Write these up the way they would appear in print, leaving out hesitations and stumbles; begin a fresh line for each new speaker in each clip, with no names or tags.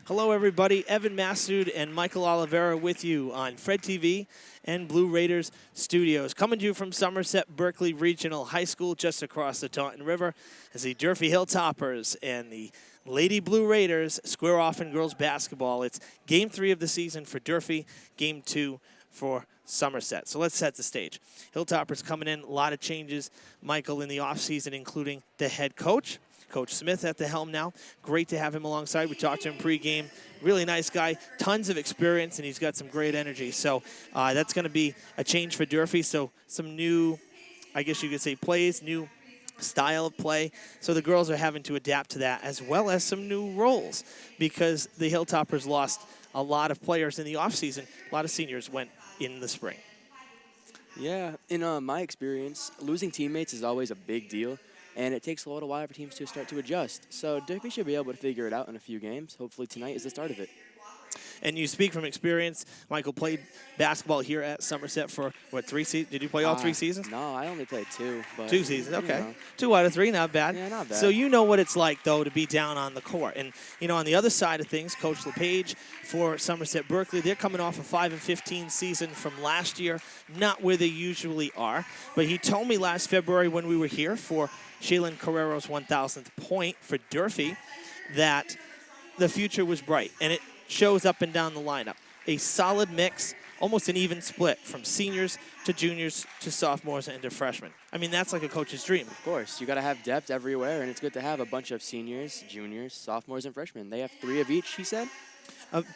Hello, everybody. Evan Massoud and Michael Oliveira with you on Fred TV and Blue Raiders Studios. Coming to you from Somerset-Berkley Regional High School just across the Taunton River as the Durfee Hilltoppers and the Lady Blue Raiders square off in girls basketball. It's Game 3 of the season for Durfee, Game 2 for Somerset. So let's set the stage. Hilltoppers coming in, a lot of changes, Michael, in the offseason, including the head coach. Coach Smith at the helm now. Great to have him alongside. We talked to him pregame. Really nice guy. Tons of experience, and he's got some great energy. So that's going to be a change for Durfee. So some new, I guess you could say, plays, new style of play. So the girls are having to adapt to that, as well as some new roles, because the Hilltoppers lost a lot of players in the offseason. A lot of seniors went in the spring.
Yeah, in my experience, losing teammates is always a big deal. And it takes a little while for teams to start to adjust. So Durfee should be able to figure it out in a few games. Hopefully tonight is the start of it.
And you speak from experience. Michael played basketball here at Somerset for, what, 3 seasons? Did you play all 3 seasons?
No, I only played 2. But,
2 seasons, okay.
You know.
2 out of 3, not bad.
Yeah, not bad.
So you know what it's like, though, to be down on the court. And, you know, on the other side of things, Coach LePage for Somerset-Berkley, they're coming off a 5-15 season from last year, not where they usually are. But he told me last February when we were here for Shaylin Carrero's 1,000th point for Durfee that the future was bright, and it shows up and down the lineup. A solid mix, almost an even split from seniors to juniors to sophomores and to freshmen. I mean, that's like a coach's dream.
Of course, you got to have depth everywhere, and it's good to have a bunch of seniors, juniors, sophomores, and freshmen. They have 3 of each, he said?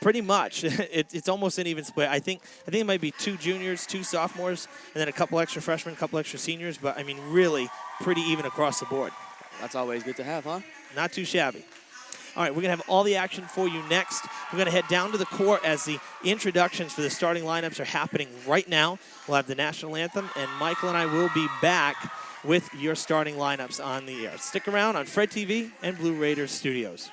Pretty much. It's almost an even split. I think it might be 2 juniors, 2 sophomores, and then a couple extra freshmen, a couple extra seniors, but I mean, really pretty even across the board.
That's always good to have, huh?
Not too shabby. All right, we're going to have all the action for you next. We're going to head down to the court as the introductions for the starting lineups are happening right now. We'll have the national anthem, and Michael and I will be back with your starting lineups on the air. Stick around on Fred TV and Blue Raiders Studios.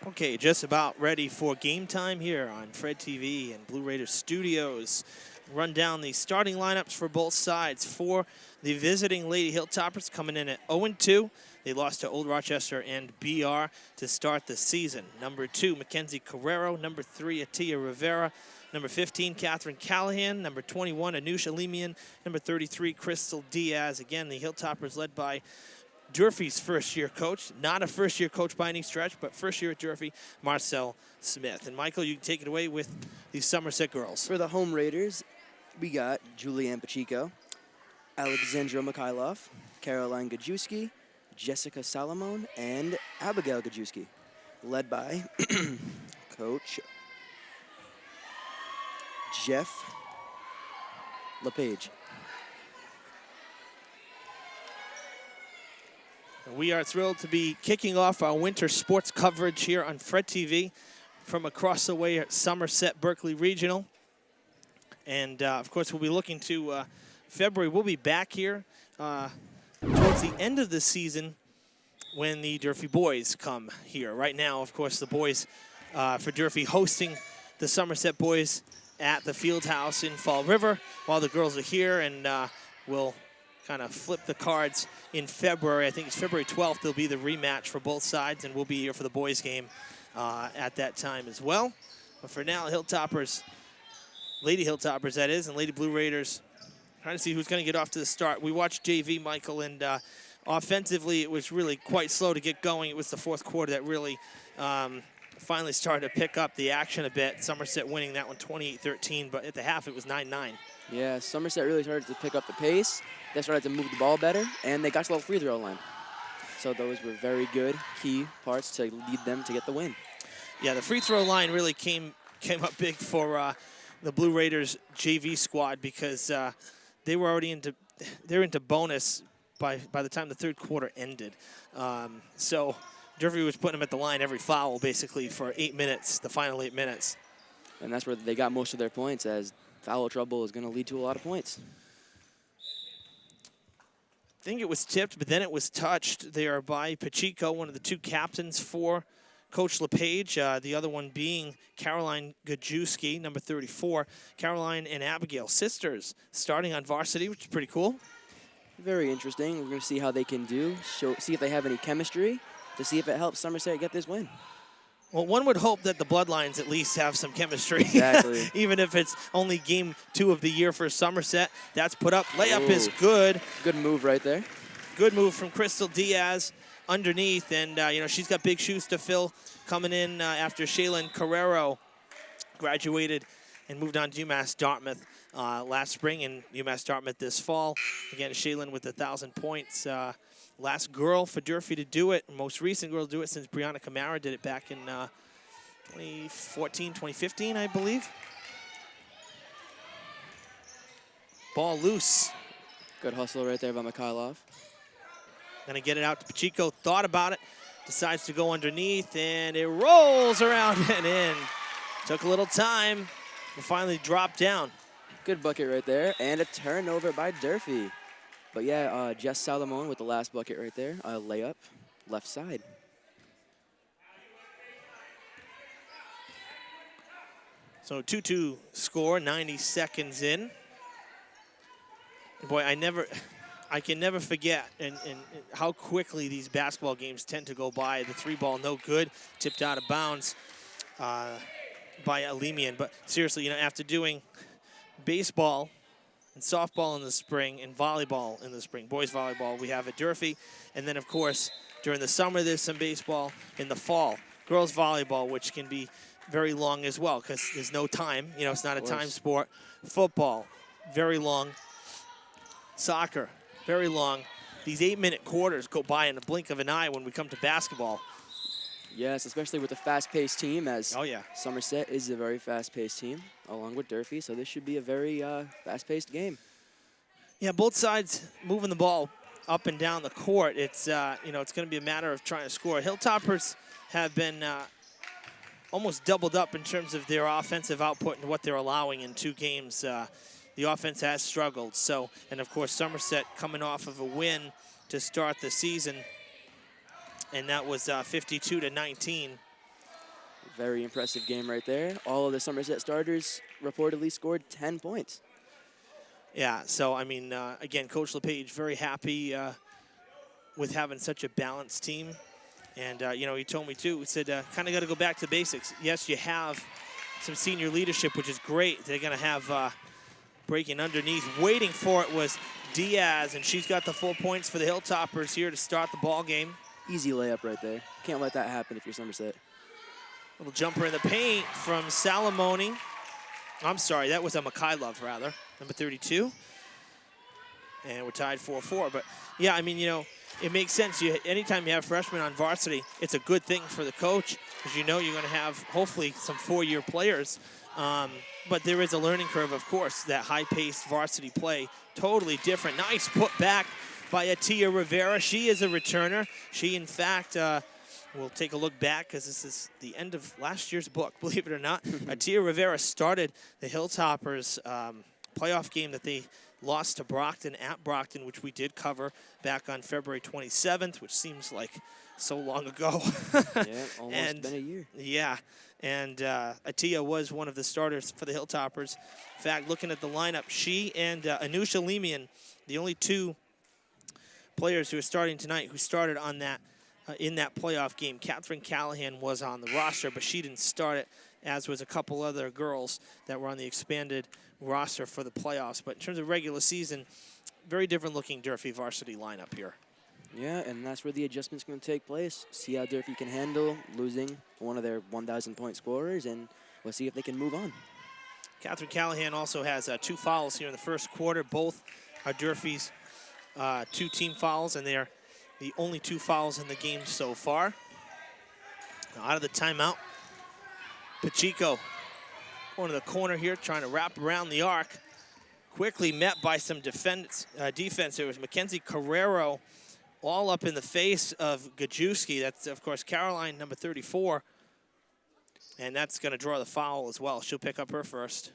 Okay, just about ready for game time here on Fred TV and Blue Raiders Studios. Run down the starting lineups for both sides. For the visiting Lady Hilltoppers, coming in at 0-2. They lost to Old Rochester and BR to start the season. Number 2, Mackenzie Carrero. Number 3, Atia Rivera. Number 15, Catherine Callahan. Number 21, Anusha Lemian. Number 33, Crystal Diaz. Again, the Hilltoppers led by Durfee's first-year coach. Not a first-year coach by any stretch, but first year at Durfee, Marcel Smith. And Michael, you can take it away with the Somerset girls.
For the home Raiders, we got Julianne Pacheco, Alexandra Mikhailov, Caroline Gajewski, Jessica Salomon, and Abigail Gajewski, led by Coach Jeff LePage.
We are thrilled to be kicking off our winter sports coverage here on Fred TV from across the way at Somerset-Berkley Regional. And, of course, we'll be looking to February. We'll be back here towards the end of the season when the Durfee boys come here. Right now, of course, the boys for Durfee hosting the Somerset boys at the Field House in Fall River while the girls are here, and we'll kind of flip the cards in February. I think it's February 12th. There'll be the rematch for both sides, and we'll be here for the boys game at that time as well. But for now, Hilltoppers, Lady Hilltoppers that is, and Lady Blue Raiders, trying to see who's going to get off to the start. We watched JV, Michael, and offensively it was really quite slow to get going. It was the fourth quarter that really finally started to pick up the action a bit. Somerset winning that one 28-13, but at the half it was 9-9.
Yeah, Somerset really started to pick up the pace. They started to move the ball better, and they got to the free throw line. So those were very good key parts to lead them to get the win.
Yeah, the free throw line really came up big for the Blue Raiders JV squad because they were already into bonus by the time the third quarter ended. So Durfee was putting them at the line every foul basically for 8 minutes, the final 8 minutes.
And that's where they got most of their points, as foul trouble is going to lead to a lot of points.
I think it was tipped, but then it was touched there by Pacheco, one of the two captains for Coach LePage, the other one being Caroline Gajewski, number 34. Caroline and Abigail, sisters, starting on varsity, which is pretty cool.
Very interesting. We're going to see how they can do, see if they have any chemistry, to see if it helps Somerset get this win.
Well, one would hope that the Bloodlines at least have some chemistry.
Exactly.
Even if it's only game 2 of the year for Somerset. That's put up. Layup
Ooh.
is good.
Good move right there.
Good move from Crystal Diaz underneath. And, you know, she's got big shoes to fill coming in after Shaylin Carrero graduated and moved on to UMass Dartmouth last spring, and UMass Dartmouth this fall. Again, Shaylin with 1,000 points. Last girl for Durfee to do it, most recent girl to do it since Brianna Kamara did it back in 2014, 2015, I believe. Ball loose.
Good hustle right there by Mikhailov.
Gonna get it out to Pacheco, thought about it, decides to go underneath, and it rolls around and in. Took a little time, but finally dropped down.
Good bucket right there, and a turnover by Durfee. But yeah, Jess Salomon with the last bucket right there. A layup, left side.
So 2-2 score, 90 seconds in. Boy, I can never forget and how quickly these basketball games tend to go by. The 3-ball, no good, tipped out of bounds by Alemian. But seriously, you know, after doing baseball and softball in the spring and volleyball in the spring, boys volleyball we have at Durfee, and then of course during the summer there's some baseball. In the fall, girls volleyball, which can be very long as well because there's no time, you know, it's not a time sport. Football, very long. Soccer, very long. These 8-minute quarters go by in the blink of an eye when we come to basketball.
Yes, especially with a fast-paced team, as
oh, yeah.
Somerset is a very fast-paced team, along with Durfee, so this should be a very fast-paced game.
Yeah, both sides moving the ball up and down the court. It's you know, it's going to be a matter of trying to score. Hilltoppers have been almost doubled up in terms of their offensive output and what they're allowing in 2 games. The offense has struggled. So, and of course, Somerset coming off of a win to start the season, and that was 52-19.
Very impressive game right there. All of the Somerset starters reportedly scored 10 points.
Yeah, so I mean, again, Coach LePage very happy with having such a balanced team. And, you know, he told me too, he said, kind of got to go back to basics. Yes, you have some senior leadership, which is great. They're going to have breaking underneath. Waiting for it was Diaz, and she's got the full points for the Hilltoppers here to start the ball game.
Easy layup right there. Can't let that happen if you're Somerset.
Little jumper in the paint from Salamoni. I'm sorry, that was a Mikhailov, rather, number 32. And we're tied 4-4. But, yeah, I mean, you know, it makes sense. Anytime you have freshmen on varsity, it's a good thing for the coach because you know you're going to have, hopefully, some 4-year players. But there is a learning curve, of course, that high-paced varsity play. Totally different. Nice put back by Atia Rivera. She is a returner. She, in fact, we'll take a look back because this is the end of last year's book, believe it or not. Atia Rivera started the Hilltoppers playoff game that they lost to Brockton at Brockton, which we did cover back on February 27th, which seems like so long ago.
Yeah, almost been a year.
Yeah, and Atia was one of the starters for the Hilltoppers. In fact, looking at the lineup, she and Anusha Lemian, the only two players who are starting tonight who started on that in that playoff game. Catherine Callahan was on the roster, but she didn't start it, as was a couple other girls that were on the expanded roster for the playoffs. But in terms of regular season, very different looking Durfee varsity lineup here.
Yeah, and that's where the adjustment's going to take place. See how Durfee can handle losing one of their 1,000-point scorers, and we'll see if they can move on.
Catherine Callahan also has 2 fouls here in the first quarter. Both are Durfee's 2 team fouls, and they are the only 2 fouls in the game so far. Now out of the timeout, Pacheco going to the corner here, trying to wrap around the arc. Quickly met by some defense. There was Mackenzie Carrero all up in the face of Gajewski. That's, of course, Caroline, number 34. And that's going to draw the foul as well. She'll pick up her first.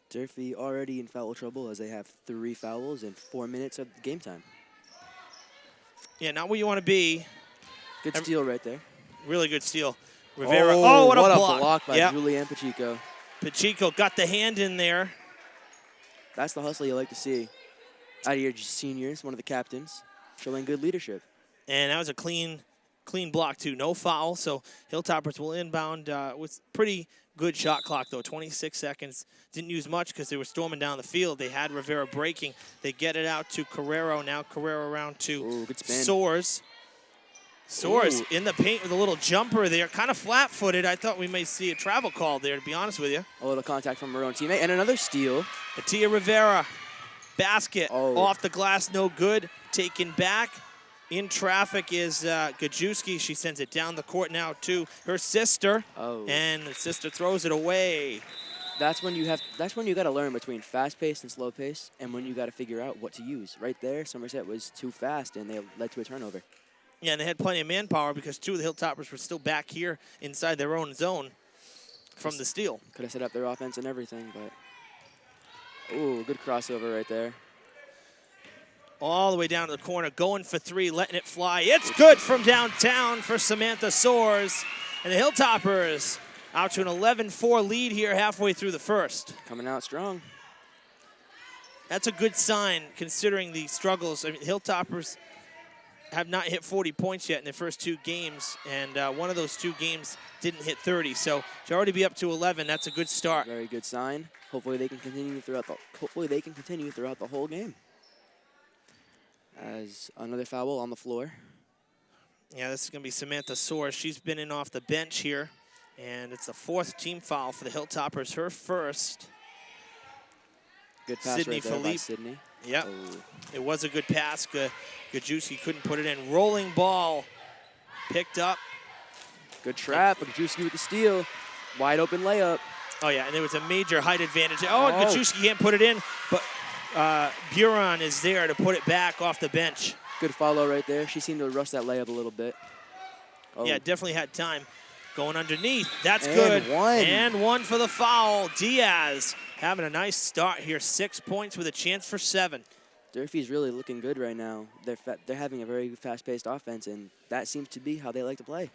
Durfee already in foul trouble as they have 3 fouls in 4 minutes of game time.
Yeah, not where you want to be.
Good steal right there.
Really good steal. Rivera. Oh, what a block
by Julianne Pacheco.
Pacheco got the hand in there.
That's the hustle you like to see out of your seniors, one of the captains, showing good leadership.
And that was a clean block, too. No foul, so Hilltoppers will inbound with pretty good shot clock, though. 26 seconds. Didn't use much because they were storming down the field. They had Rivera breaking. They get it out to Carrero. Now Carrero around to Soares. Soares in the paint with a little jumper there. Kind of flat-footed. I thought we may see a travel call there, to be honest with you.
A little contact from her own teammate. And another steal.
Atia Rivera. Basket off the glass. No good. Taken back. In traffic is Gajewski. She sends it down the court now to her sister. And the sister throws it away.
That's when you got to learn between fast pace and slow pace, and when you got to figure out what to use. Right there, Somerset was too fast, and they led to a turnover.
Yeah, and they had plenty of manpower because 2 of the Hilltoppers were still back here inside their own zone from the steal.
Could have set up their offense and everything, but good crossover right there.
All the way down to the corner, going for 3, letting it fly. It's good from downtown for Samantha Soares. And the Hilltoppers out to an 11-4 lead here halfway through the first.
Coming out strong.
That's a good sign considering the struggles. I mean, Hilltoppers have not hit 40 points yet in their first 2 games, and one of those 2 games didn't hit 30. So to already be up to 11, that's a good start.
Very good sign. Hopefully they can continue throughout the whole game. As another foul on the floor.
Yeah, this is going to be Samantha Soares. She's been in off the bench here, and it's the 4th team foul for the Hilltoppers, her first.
Good pass
Sydney
right there by Sydney.
Yep, it was a good pass. Gajewski couldn't put it in. Rolling ball picked up.
Good trap. Gajewski with the steal. Wide open layup.
Oh, yeah, and there was a major height advantage. Gajewski can't put it in, but Buron is there to put it back off the bench.
Good follow right there. She seemed to rush that layup a little bit.
Yeah, definitely had time. Going underneath. That's good. And one for the foul. Diaz having a nice start here. 6 points with a chance for 7.
Durfee's really looking good right now. They're having a very fast-paced offense, and that seems to be how they like to play.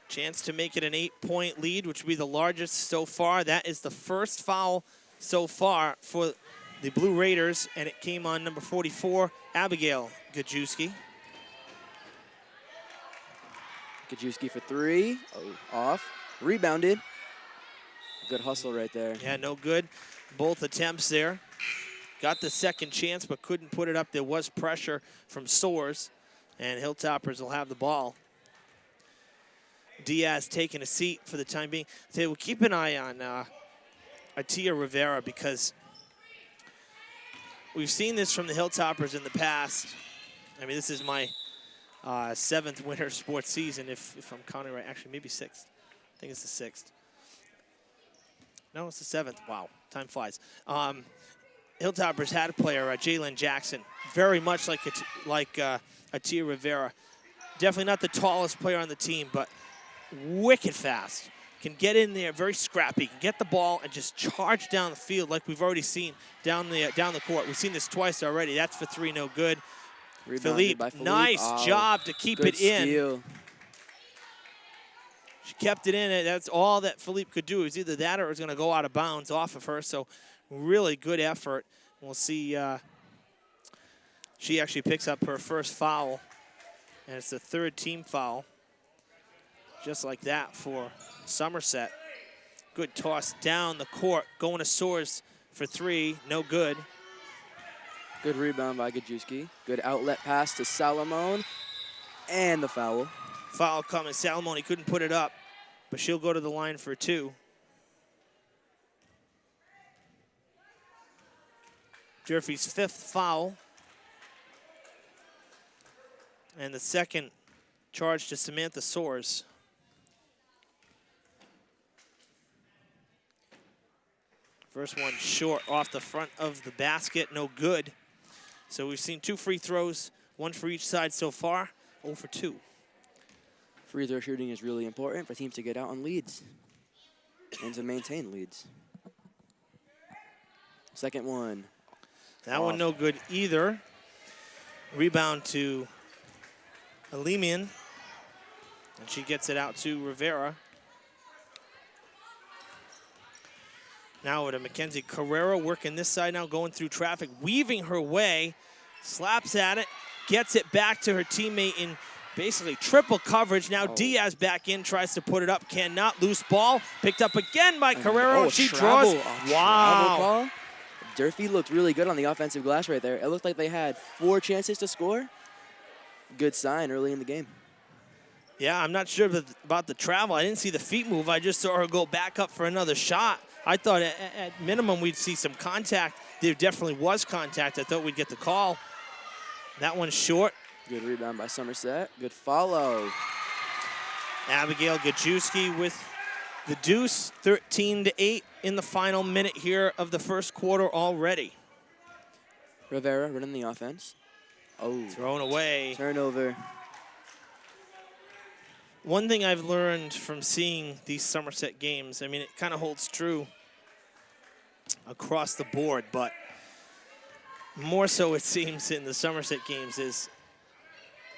Chance to make it an 8-point lead, which would be the largest so far. That is the first foul so far for the Blue Raiders, and it came on number 44, Abigail Gajewski.
Gajewski for 3. Off. Rebounded. Good hustle right there.
Yeah, no good. Both attempts there. Got the second chance, but couldn't put it up. There was pressure from Soares, and Hilltoppers will have the ball. Diaz taking a seat for the time being. So we'll keep an eye on Atia Rivera because we've seen this from the Hilltoppers in the past. I mean, this is my 7th winter sports season, if I'm counting right. Actually, maybe 6th. I think it's the 6th. No, it's the 7th. Wow, time flies. Hilltoppers had a player, Jalen Jackson, very much like Atia Rivera. Definitely not the tallest player on the team, but wicked fast. Can get in there, very scrappy. Can get the ball and just charge down the field like we've already seen down the court. We've seen this twice already. That's for 3, no good. Philippe, nice job to keep it in.
Steal.
She kept it in. That's all that Philippe could do. It was either that or it was going to go out of bounds off of her. So really good effort. We'll see. She actually picks up her first foul, and it's the 3rd team foul. Just like that for Somerset. Good toss down the court. Going to Soares for 3. No good.
Good rebound by Gajewski. Good outlet pass to Salomon. And the foul.
Foul coming. Salomon, he couldn't put it up, but she'll go to the line for 2. Durfee's 5th foul. And the 2nd charge to Samantha Soares. First one short off the front of the basket, no good. So we've seen 2 free throws, 1 for each side so far, 0 for 2.
Free throw shooting is really important for teams to get out on leads and to maintain leads. Second one.
That one no good either. Rebound to Alimian, and she gets it out to Rivera. Now to Mackenzie Carrera working this side now, going through traffic, weaving her way, slaps at it, gets it back to her teammate in basically triple coverage. Now Diaz back in, tries to put it up, cannot. Loose ball, picked up again by Carrera. She draws. Wow.
Durfee looked really good on the offensive glass right there. It looked like they had 4 chances to score. Good sign early in the game.
Yeah, I'm not sure about the travel. I didn't see the feet move. I just saw her go back up for another shot. I thought at minimum we'd see some contact. There definitely was contact. I thought we'd get the call. That one's short.
Good rebound by Somerset. Good follow.
Abigail Gajewski with the deuce, 13-8 in the final minute here of the first quarter already.
Rivera running the offense. Oh.
Thrown away.
Turnover.
One thing I've learned from seeing these Somerset games, I mean, it kind of holds true across the board, but more so it seems in the Somerset games is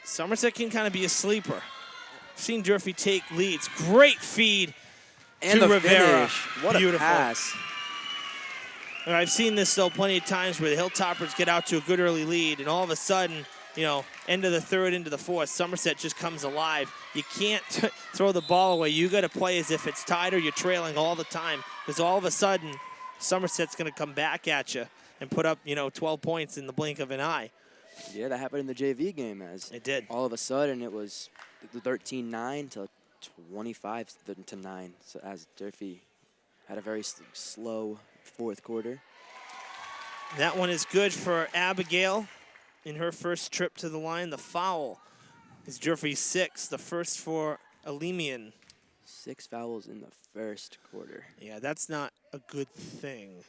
Somerset can kind of be a sleeper. I've seen Durfee take leads. Great feed
and
to
the
Rivera.
Finish. What
Beautiful.
A pass.
And I've seen this, though, plenty of times where the Hilltoppers get out to a good early lead, and all of a sudden, you know, end of the 3rd, into the 4th, Somerset just comes alive. You can't throw the ball away. You got to play as if it's tied or you're trailing all the time, because all of a sudden, Somerset's going to come back at you and put up, 12 points in the blink of an eye.
Yeah, that happened in the JV game. As
it did.
All of a sudden, it was 13-9 to 25-9. So as Durfee had a very slow 4th quarter.
That one is good for Abigail in her first trip to the line. The foul is Durfee's 6th, the first for Alimian.
6 fouls in the first quarter.
Yeah, that's not a good thing.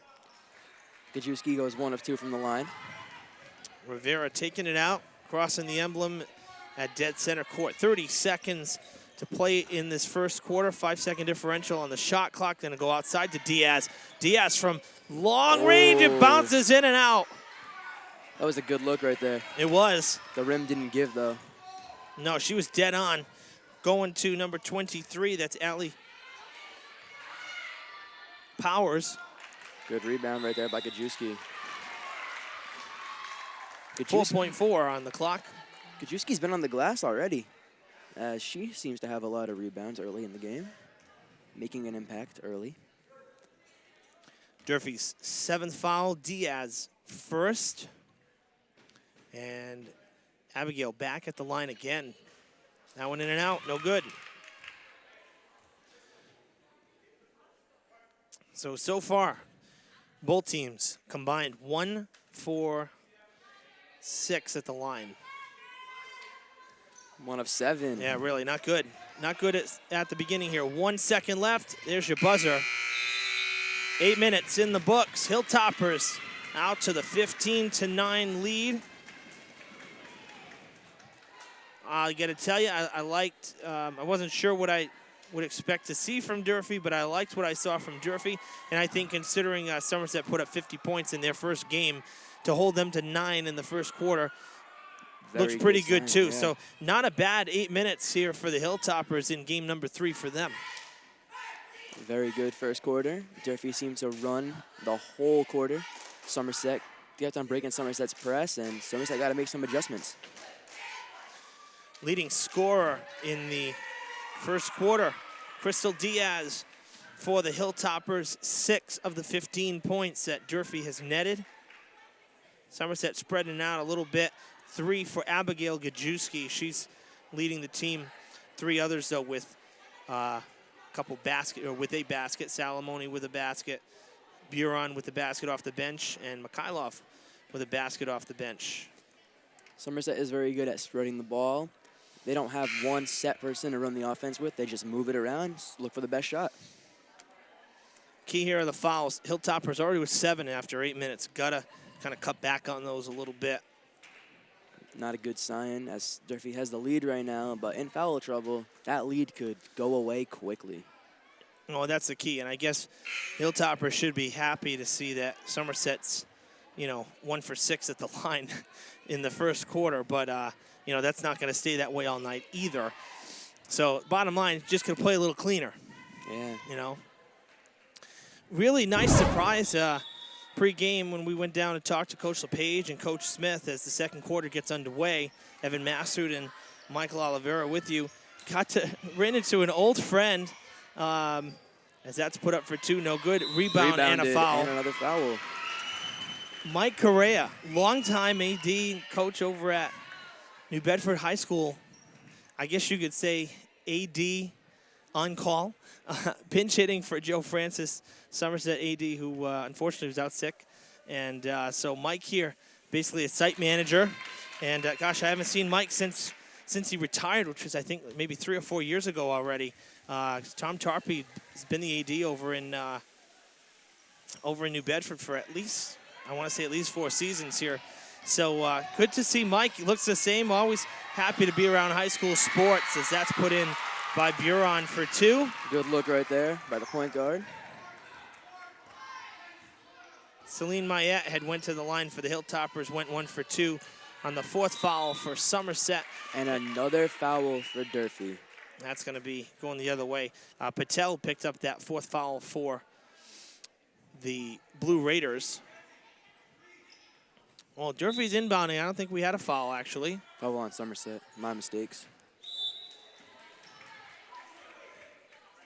Gajewski goes 1 of 2 from the line.
Rivera taking it out, crossing the emblem at dead center court. 30 seconds to play in this first quarter. 5-second differential on the shot clock. Going to go outside to Diaz. Diaz from long range. It bounces in and out.
That was a good look right there.
It was.
The rim didn't give, though.
No, she was dead on. Going to number 23. That's Allie Powers.
Good rebound right there by Gajewski.
4.4 on the clock.
Gajewski's been on the glass already. She seems to have a lot of rebounds early in the game, making an impact early.
Durfee's 7th foul. Diaz first. And Abigail back at the line again. That one in and out, no good. So far, both teams combined 1 for 6 at the line.
1 of 7.
Yeah, really, not good. Not good at the beginning here. 1 second left. There's your buzzer. 8 minutes in the books. Hilltoppers out to the 15-9 lead. I got to tell you, I liked, I wasn't sure what I would expect to see from Durfee, but I liked what I saw from Durfee. And I think considering Somerset put up 50 points in their first game, to hold them to 9 in the first quarter looks pretty good too. Yeah. So not a bad 8 minutes here for the Hilltoppers in game number 3 for them.
Very good first quarter. Durfee seemed to run the whole quarter. Somerset kept on breaking Somerset's press, and Somerset got to make some adjustments.
Leading scorer in the first quarter, Crystal Diaz for the Hilltoppers, 6 of the 15 points that Durfee has netted. Somerset spreading out a little bit. 3 for Abigail Gajewski. She's leading the team. 3 others, though, with a basket. Salamoni with a basket. Buron with the basket off the bench. And Mikhailov with a basket off the bench.
Somerset is very good at spreading the ball. They don't have one set person to run the offense with. They just move it around, look for the best shot.
Key here are the fouls. Hilltoppers already with 7 after 8 minutes. Gotta kind of cut back on those a little bit.
Not a good sign, as Durfee has the lead right now, but in foul trouble, that lead could go away quickly.
Oh, that's the key, and I guess Hilltoppers should be happy to see that Somerset's, 1 for 6 at the line in the first quarter, but that's not going to stay that way all night either. So bottom line, just going to play a little cleaner.
Yeah.
Really nice surprise pre-game when we went down and talked to Coach LePage and Coach Smith as the second quarter gets underway. Evan Massoud and Michael Oliveira with you. Ran into an old friend as that's put up for 2, no good. Rebounded and a foul.
And another foul.
Mike Correa, longtime AD coach over at New Bedford High School. I guess you could say AD on call. Pinch hitting for Joe Francis, Somerset AD, who unfortunately was out sick. And so Mike here, basically a site manager. And gosh, I haven't seen Mike since he retired, which was I think maybe 3 or 4 years ago already. Tom Tarpey has been the AD over in New Bedford for at least 4 seasons here. So good to see Mike. He looks the same, always happy to be around high school sports, as that's put in by Buron for 2.
Good look right there by the point guard.
Celine Mayette had went to the line for the Hilltoppers, went 1 for 2 on the 4th foul for Somerset.
And another foul for Durfee.
That's going to be going the other way. Patel picked up that 4th foul for the Blue Raiders. Well, Durfee's inbounding. I don't think we had a foul, actually.
Foul on Somerset. My mistakes.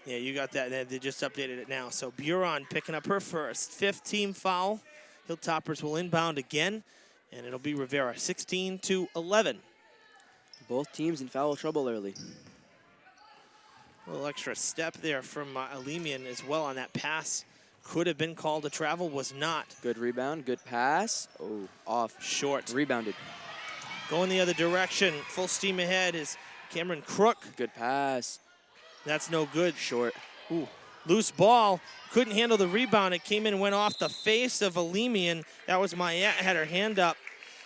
Yeah, you got that. They just updated it now. So Buron picking up her first. 5th team foul. Hilltoppers will inbound again, and it'll be Rivera. 16-11.
Both teams in foul trouble early.
A little extra step there from Alemian as well on that pass. Could have been called a travel, was not.
Good rebound, good pass. Oh, off.
Short.
Rebounded.
Going the other direction. Full steam ahead is Cameron Crook.
Good pass.
That's no good.
Short.
Ooh. Loose ball. Couldn't handle the rebound. It came in and went off the face of Alemian. That was Mayette, had her hand up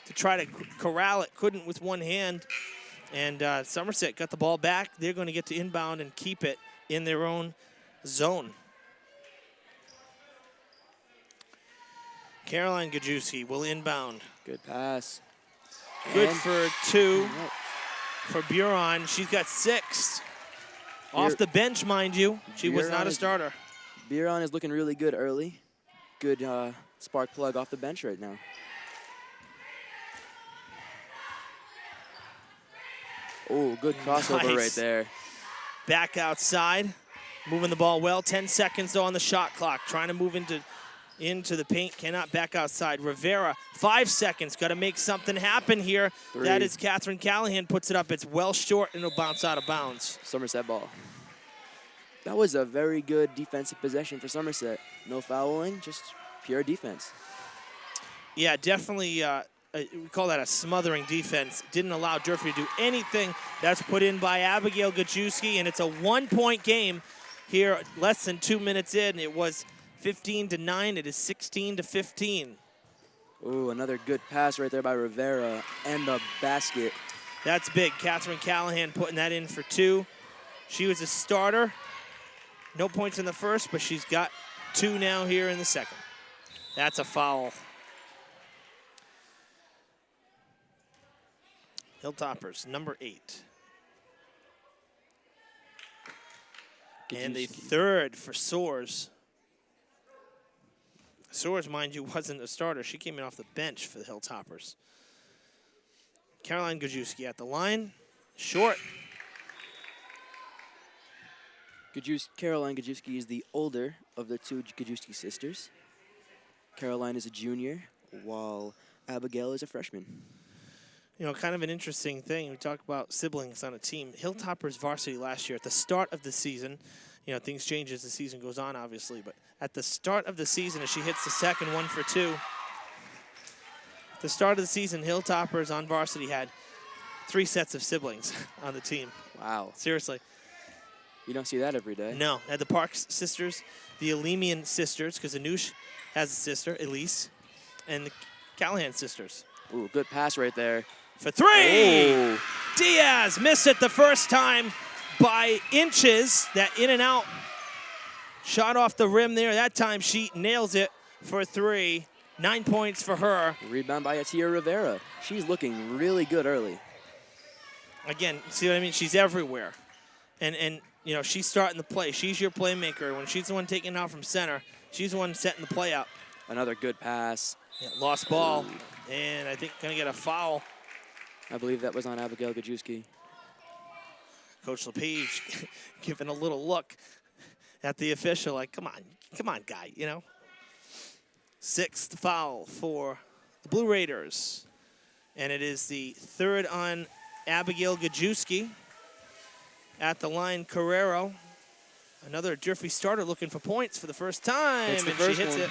to try to corral it. Couldn't with one hand. And Somerset got the ball back. They're going to get to inbound and keep it in their own zone. Caroline Gajewski will inbound.
Good pass.
Good for 2 for Buron. She's got 6. Off the bench, mind you. She was not a starter.
Buron is looking really good early. Good spark plug off the bench right now. Oh, good crossover right there.
Back outside. Moving the ball well. 10 seconds, though, on the shot clock. Trying to move into the paint. Cannot back outside. Rivera, 5 seconds. Got to make something happen here.
3.
That is Catherine Callahan. Puts it up. It's well short, and it'll bounce out of bounds.
Somerset ball. That was a very good defensive possession for Somerset. No fouling, just pure defense.
Yeah, definitely. We call that a smothering defense. Didn't allow Durfee to do anything. That's put in by Abigail Gajewski, and it's a 1-point game here, less than 2 minutes in. It was 15-9. It is 16-15.
Ooh, another good pass right there by Rivera and the basket.
That's big. Catherine Callahan putting that in for 2. She was a starter. No points in the first, but she's got 2 now here in the second. That's a foul. Hilltoppers, number 8. And a third for Soares. Soares, mind you, wasn't a starter. She came in off the bench for the Hilltoppers. Caroline Gajewski at the line. Short.
Caroline Gajewski is the older of the 2 Gajewski sisters. Caroline is a junior, while Abigail is a freshman.
You know, kind of an interesting thing. We talk about siblings on a team. Hilltoppers varsity last year, at the start of the season, you know, things change as the season goes on, obviously, but at the start of the season, as she hits the second 1 for 2, at the start of the season, Hilltoppers on varsity had 3 sets of siblings on the team.
Wow.
Seriously.
You don't see that every day.
No. Had the Parks sisters, the Elemian sisters, because Anoush has a sister, Elise, and the Callahan sisters.
Ooh, good pass right there.
For 3!
Oh.
Diaz missed it the first time by inches. That in and out shot off the rim there. That time she nails it for 3. 9 points for her.
Rebound by Atia Rivera. She's looking really good early.
Again, see what I mean? She's everywhere. And you know, she's starting the play. She's your playmaker. When she's the one taking it out from center, she's the one setting the play up.
Another good pass.
Yeah, lost ball. And I think going to get a foul.
I believe that was on Abigail Gajewski.
Coach LePage giving a little look at the official, like, come on, guy, you know. 6th foul for the Blue Raiders. And it is the 3rd on Abigail Gajewski. At the line, Carrero. Another Durfee starter looking for points for the first time, and she hits it.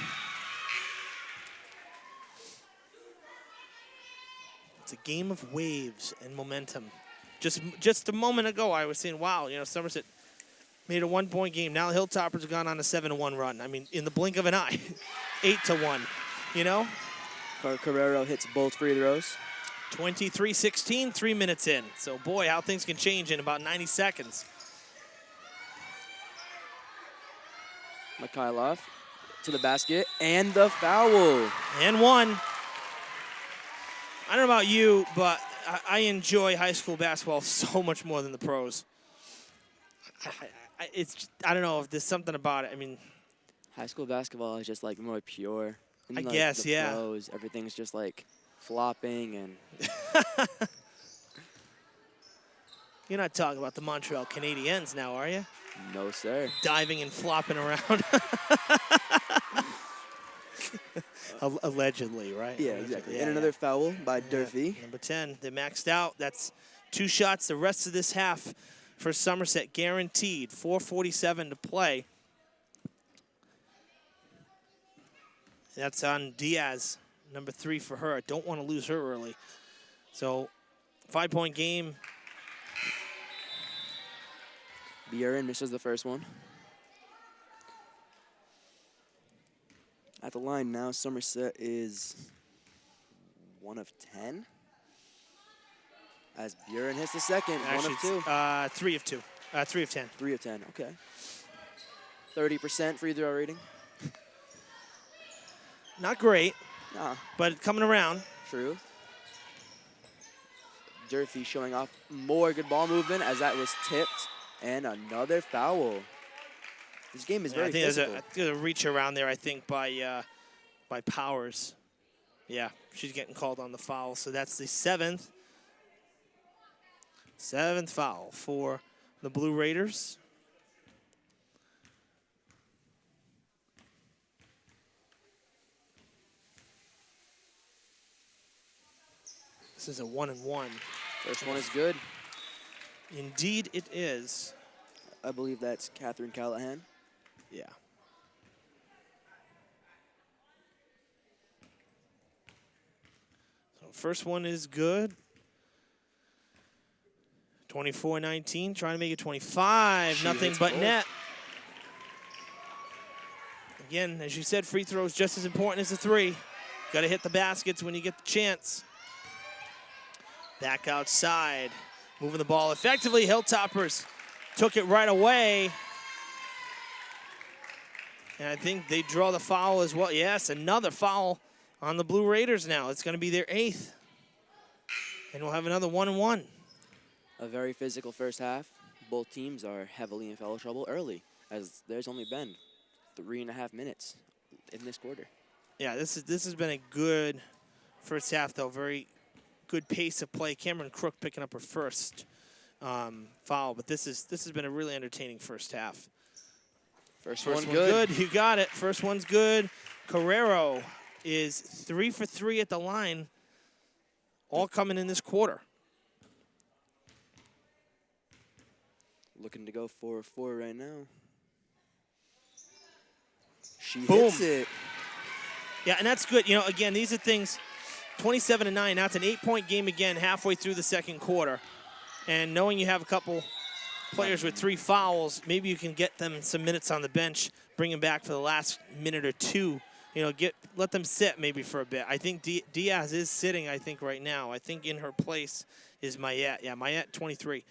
It's a game of waves and momentum. Just a moment ago, I was saying, wow, you know, Somerset made a 1-point game. Now the Hilltoppers have gone on a 7-1 run. I mean, in the blink of an eye, 8-1, you know?
Carrero hits both free throws.
23-16, 3 minutes in. So, boy, how things can change in about 90 seconds.
Mikhailov to the basket, and the foul.
And 1. I don't know about you, but I enjoy high school basketball so much more than the pros. I don't know if there's something about it. I mean,
high school basketball is just like more pure.
I guess,
the
yeah.
Pros, everything's just like flopping and.
You're not talking about the Montreal Canadiens now, are you?
No, sir.
Diving and flopping around. Allegedly, right?
Yeah, exactly.
Yeah,
and another foul by Durfee.
Number 10, they maxed out. That's 2 shots the rest of this half for Somerset, guaranteed. 4:47 to play. That's on Diaz, number 3 for her. I don't want to lose her early. So, 5-point game.
Buren misses the first one. At the line now, Somerset is 1 of 10. As Buren hits the second,
Actually,
1 of 2.
3 of 2. 3 of 10.
3 of 10, okay. 30% free throw rating.
Not great,
Nah,
but coming around.
true. Durfee showing off more good ball movement as that was tipped. And another foul. This game is very physical.
There's a reach around there, I think, by Powers. Yeah, she's getting called on the foul. So that's the 7th foul for the Blue Raiders. This is a 1-and-1.
First one is good.
Indeed it is.
I believe that's Catherine Callahan.
Yeah. So first one is good. 24-19, trying to make it 25. Nothing but net. Again, as you said, free throws just as important as the three. Got to hit the baskets when you get the chance. Back outside, moving the ball effectively. Hilltoppers took it right away. And I think they draw the foul as well. Yes, another foul on the Blue Raiders now. It's going to be their 8th. And we'll have another 1-and-1.
A very physical first half. Both teams are heavily in foul trouble early, as there's only been 3.5 minutes in this quarter.
Yeah, this has been a good first half, though. Very good pace of play. Cameron Crook picking up her first foul, but this has been a really entertaining first half.
First one good.
You got it. First one's good. Carrero is 3 for 3 at the line, all coming in this quarter.
Looking to go 4-4 right now. She
Boom.
hits it.
Yeah, and that's good. You know, again, these are things, 27-9. Now it's an 8-point game again halfway through the second quarter. And knowing you have a couple players with 3 fouls, maybe you can get them some minutes on the bench, bring them back for the last minute or two. You know, let them sit maybe for a bit. I think Diaz is sitting, I think, right now. I think in her place is Mayette. Yeah, Mayette, 23.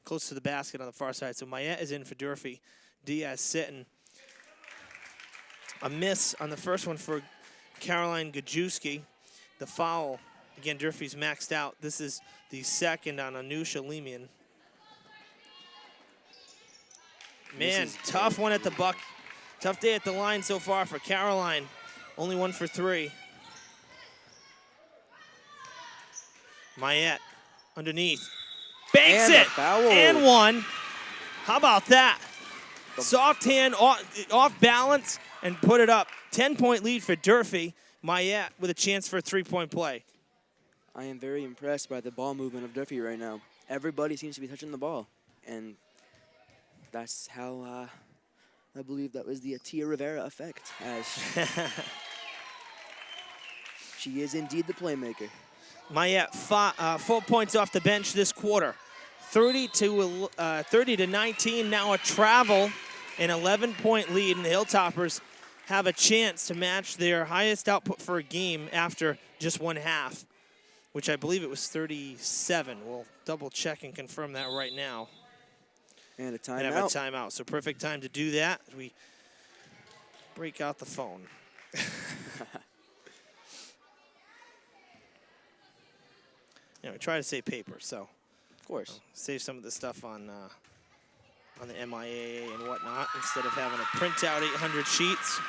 Close to the basket on the far side. So Mayette is in for Durfee. Diaz sitting. A miss on the first one for Caroline Gajewski. The foul, again, Durfee's maxed out. This is the second on Anusha Lemian. Man, tough one at the buck. Tough day at the line so far for Caroline. Only 1 for 3. Mayette underneath. Banks it! And 1. How about that? Soft hand, off balance, and put it up. 10-point lead for Durfee. Mayette with a chance for a 3-point play.
I am very impressed by the ball movement of Durfee right now. Everybody seems to be touching the ball. And that's how I believe that was the Tia Rivera effect. As she is indeed the playmaker.
Mayette, 4 points off the bench this quarter. 30-19, now a travel, an 11-point lead, and the Hilltoppers have a chance to match their highest output for a game after just 1 half, which I believe it was 37. We'll double check and confirm that right now.
And a timeout.
And have a timeout, so perfect time to do that. We break out the phone. You know, we try to save paper, so.
Of course.
Save some of the stuff on the MIAA and whatnot instead of having to print out 800 sheets.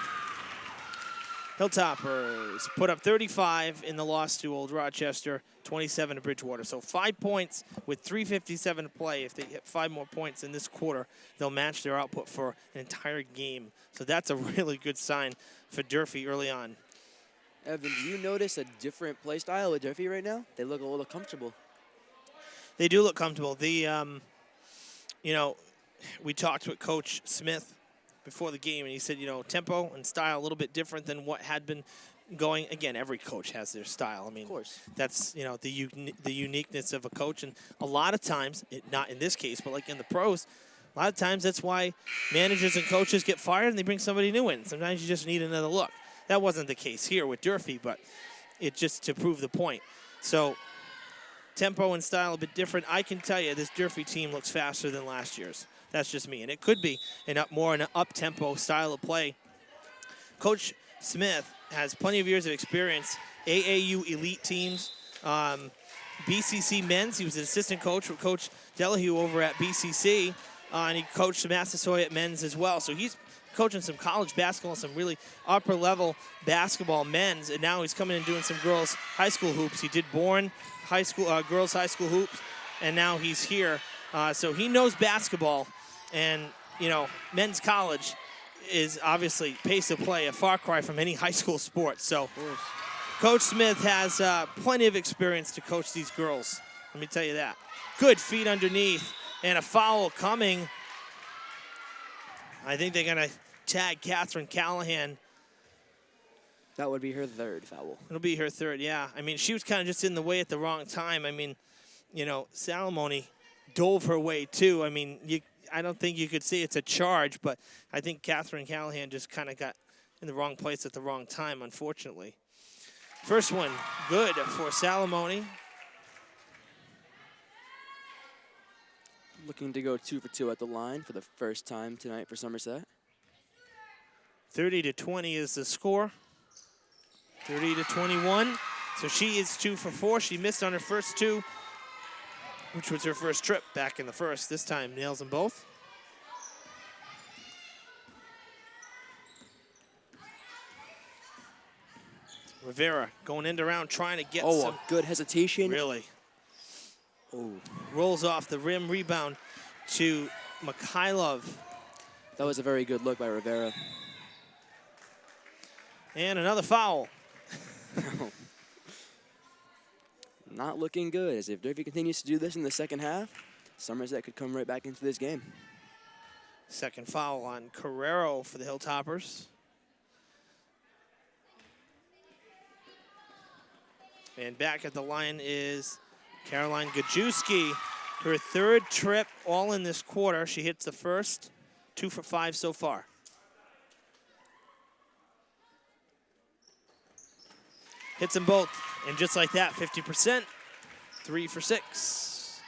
Hilltoppers put up 35 in the loss to Old Rochester, 27 to Bridgewater. So 5 points with 3:57 to play. If they hit 5 more points in this quarter, they'll match their output for an entire game. So that's a really good sign for Durfee early on.
Evan, do you notice a different play style with Durfee right now? They look a little comfortable.
They do look comfortable. You know, we talked with Coach Smith before the game, and he said, you know, tempo and style a little bit different than what had been going. Again, every coach has their style. I mean,
of course.
That's, you know, the uniqueness of a coach. And a lot of times, not in this case, but like in the pros, a lot of times that's why managers and coaches get fired and they bring somebody new in. Sometimes you just need another look. That wasn't the case here with Durfee, but it just to prove the point. So tempo and style a bit different. I can tell you this Durfee team looks faster than last year's. That's just me. And it could be an up-tempo style of play. Coach Smith has plenty of years of experience. AAU elite teams, BCC men's. He was an assistant coach with Coach Delahue over at BCC, and he coached Massasoit men's as well. So he's coaching some college basketball, some really upper-level basketball men's, and now he's coming and doing some girls' high school hoops. He did Bourne high school, girls' high school hoops, and now he's here. So he knows basketball, and, you know, men's college is obviously pace of play, a far cry from any high school sport. So Coach Smith has plenty of experience to coach these girls. Let me tell you that. Good feet underneath, and a foul coming. I think they're going to tag Catherine Callahan.
That would be her third foul.
It'll be her third, yeah. I mean, she was kind of just in the way at the wrong time. I mean, you know, Salamone dove her way, too. I mean, I don't think you could say it's a charge, but I think Catherine Callahan just kind of got in the wrong place at the wrong time, unfortunately. First one, good for Salamone.
Looking to go 2 for 2 at the line for the first time tonight for Somerset.
30-20 is the score. 30-21. So she is 2 for 4. She missed on her first two, which was her first trip back in the first. This time, nails them both. Rivera going into round, trying to get some.
A good hesitation.
Really.
Oh.
Rolls off the rim, rebound to Mikhailov.
That was a very good look by Rivera.
And another foul.
Not looking good, as if Durfee continues to do this in the second half, Somerset could come right back into this game.
Second foul on Carrero for the Hilltoppers. And back at the line is Caroline Gajewski. Her third trip all in this quarter. She hits the first, 2 for 5 so far. Hits them both, and just like that, 50%, 3 for 6.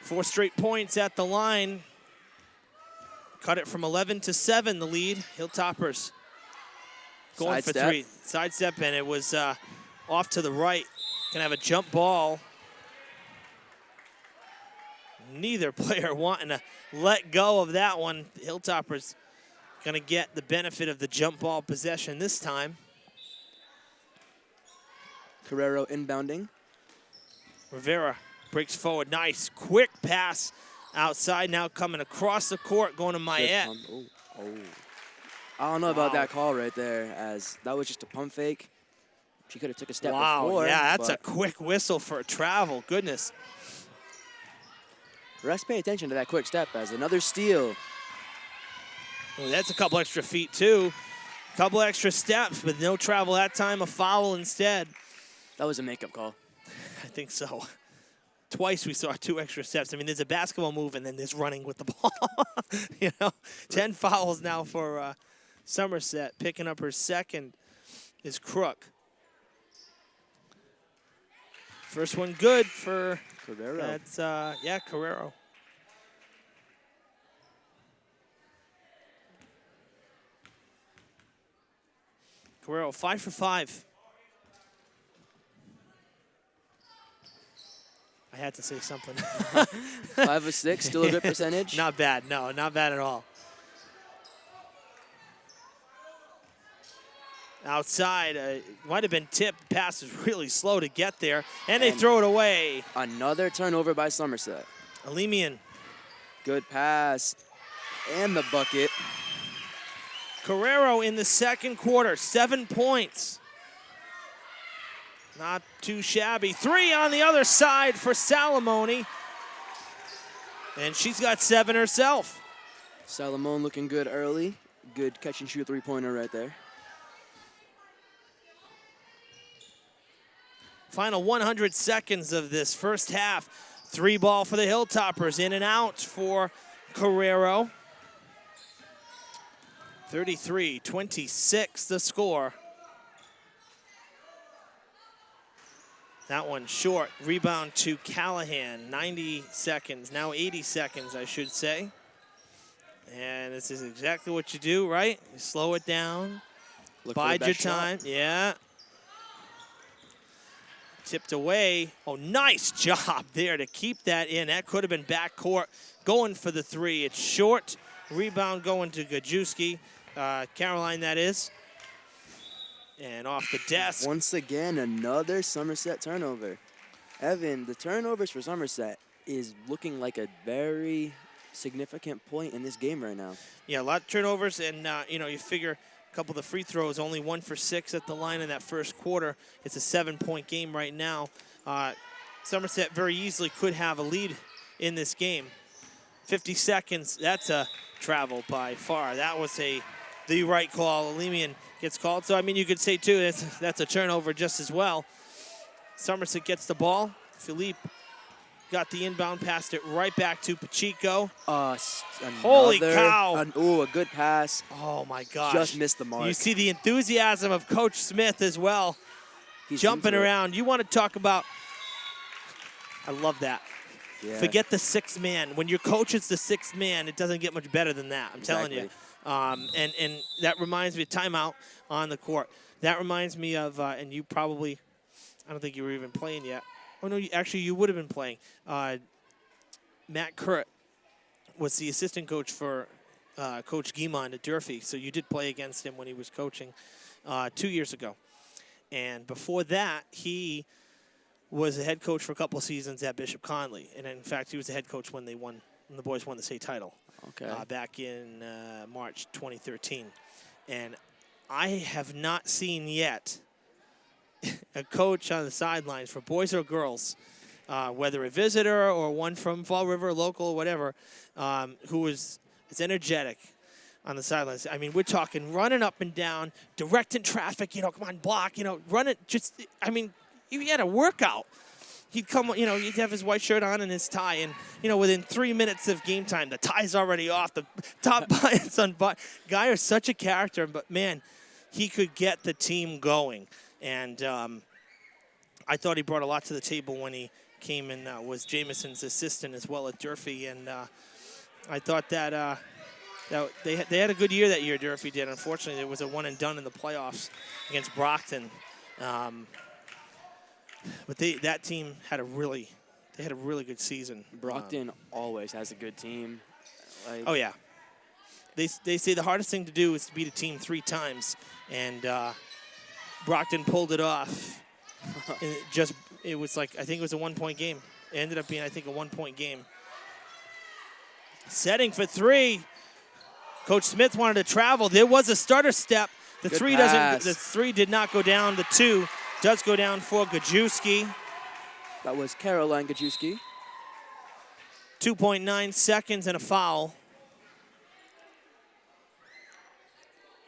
4 straight points at the line. Cut it from 11-7, the lead. Hilltoppers going for 3. Sidestep, and it was off to the right. Gonna have a jump ball. Neither player wanting to let go of that one. The Hilltoppers gonna get the benefit of the jump ball possession this time.
Carrero inbounding.
Rivera breaks forward. Nice, quick pass outside. Now coming across the court, going to Mayette.
I don't know about that call right there, as that was just a pump fake. She could have took a step
wow,
before.
Yeah, that's a quick whistle for a travel. Goodness.
Refs pay attention to that quick step, as another steal.
Well, that's a couple extra feet, too. Couple extra steps, but no travel that time. A foul instead.
That was a makeup call.
I think so. Twice we saw 2 extra steps. I mean, there's a basketball move, and then there's running with the ball. You know, 10 fouls now for Somerset. Picking up her second is Crook. First one good for
Carrero.
That's yeah, Carrero. Carrero 5 for 5. I had to say something.
5 of 6, still a good percentage.
Not bad, no, not bad at all. Outside, might have been tipped. Pass was really slow to get there, and they throw it away.
Another turnover by Somerset.
Alemian.
Good pass, and the bucket.
Carrero in the second quarter, 7 points. Not too shabby. 3 on the other side for Salamone. And she's got 7 herself.
Salamone looking good early. Good catch and shoot three-pointer right there.
Final 100 seconds of this first half. 3 ball for the Hilltoppers. In and out for Carrero. 33-26 the score. That one short. Rebound to Callahan. 90 seconds. Now 80 seconds, I should say. And this is exactly what you do, right? You slow it down. Bide your time.
Shot.
Yeah. Tipped away. Oh, nice job there to keep that in. That could have been backcourt going for the 3. It's short. Rebound going to Gajewski. Caroline, that is. And off the desk.
Once again, another Somerset turnover. Evan, the turnovers for Somerset is looking like a very significant point in this game right now.
Yeah, a lot of turnovers, and you know, you figure a couple of the free throws, only 1 for 6 at the line in that first quarter. It's a 7-point game right now. Somerset very easily could have a lead in this game. 50 seconds, that's a travel by far. That was the right call. Alemian gets called. So, I mean, you could say, too, that's a turnover just as well. Somerset gets the ball. Philippe got the inbound, passed it right back to Pacheco.
Holy
cow.
A good pass.
Oh, my gosh.
Just missed the mark.
You see the enthusiasm of Coach Smith as well. He's jumping around. You want to talk about, I love that.
Yeah.
Forget the sixth man. When your coach is the sixth man, it doesn't get much better than that. I'm telling you. And that reminds me of timeout on the court. That reminds me of, and you probably, I don't think you were even playing yet. Oh, no, actually, you would have been playing. Matt Kurt was the assistant coach for Coach Guimond at Durfee, so you did play against him when he was coaching 2 years ago. And before that, he was a head coach for a couple of seasons at Bishop Conley. And, in fact, he was the head coach when the boys won the state title back in March 2013. And I have not seen yet a coach on the sidelines for boys or girls, whether a visitor or one from Fall River, local, or whatever, who is energetic on the sidelines. I mean, we're talking running up and down, directing traffic, come on, block, running. He had a workout. He'd come, he'd have his white shirt on and his tie, and, within 3 minutes of game time, the tie's already off, the top button's unbuttoned. Guy is such a character, but, man, he could get the team going. And I thought he brought a lot to the table when he came and was Jameson's assistant as well at Durfee. And I thought that they had a good year that year, Durfee did. Unfortunately, there was a one and done in the playoffs against Brockton. But that team had a really good season.
Brockton always has a good team.
Oh, yeah. They say the hardest thing to do is to beat a team 3 times. And Brockton pulled it off. It was like, I think it was a 1-point game. It ended up being, I think, a 1-point game. Setting for 3. Coach Smith wanted to travel. There was a starter step. The 3 did not go down. The 2 does go down for Gajewski.
That was Caroline Gajewski.
2.9 seconds and a foul.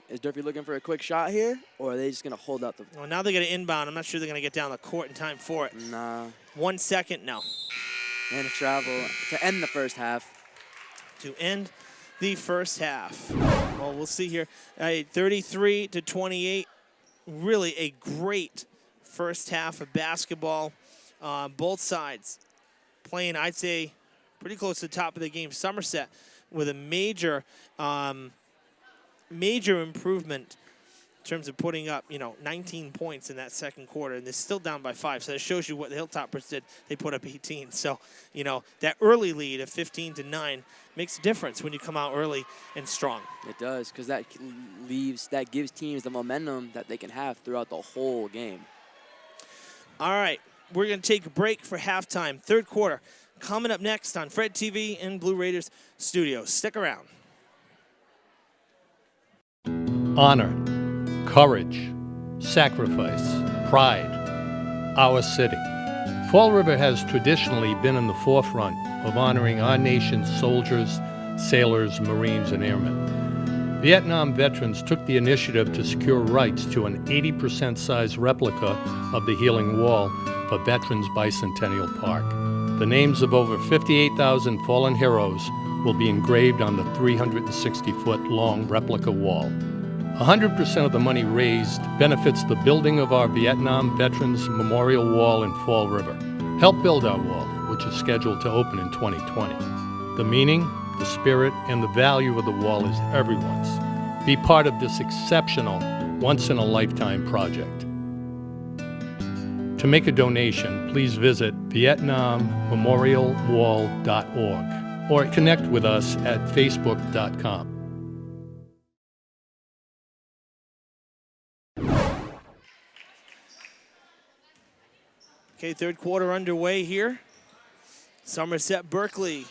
Is Durfee looking for a quick shot here, or are they just going to hold out the...
Well, now they're going to inbound. I'm not sure they're going to get down the court in time for it.
Nah.
1 second, no.
And a travel to end the first half.
To end the first half. Well, we'll see here. 33-28. Really a great first half of basketball. Both sides playing, I'd say, pretty close to the top of the game. Somerset with a major improvement in terms of putting up, 19 points in that second quarter, and they're still down by 5. So that shows you what the Hilltoppers did. They put up 18. So, that early lead of 15-9 makes a difference when you come out early and strong.
It does, because that gives teams the momentum that they can have throughout the whole game.
All right, we're going to take a break for halftime. Third quarter coming up next on Fred TV and Blue Raiders Studios. Stick around.
Honor, courage, sacrifice, pride, our city. Fall River has traditionally been in the forefront of honoring our nation's soldiers, sailors, Marines, and airmen. Vietnam veterans took the initiative to secure rights to an 80% size replica of the Healing Wall for Veterans Bicentennial Park. The names of over 58,000 fallen heroes will be engraved on the 360-foot long replica wall. 100% of the money raised benefits the building of our Vietnam Veterans Memorial Wall in Fall River. Help build our wall, which is scheduled to open in 2020. The meaning, the spirit, and the value of the wall is everyone's. Be part of this exceptional, once-in-a-lifetime project. To make a donation, please visit VietnamMemorialWall.org or connect with us at Facebook.com.
Okay, third quarter underway here. Somerset-Berkley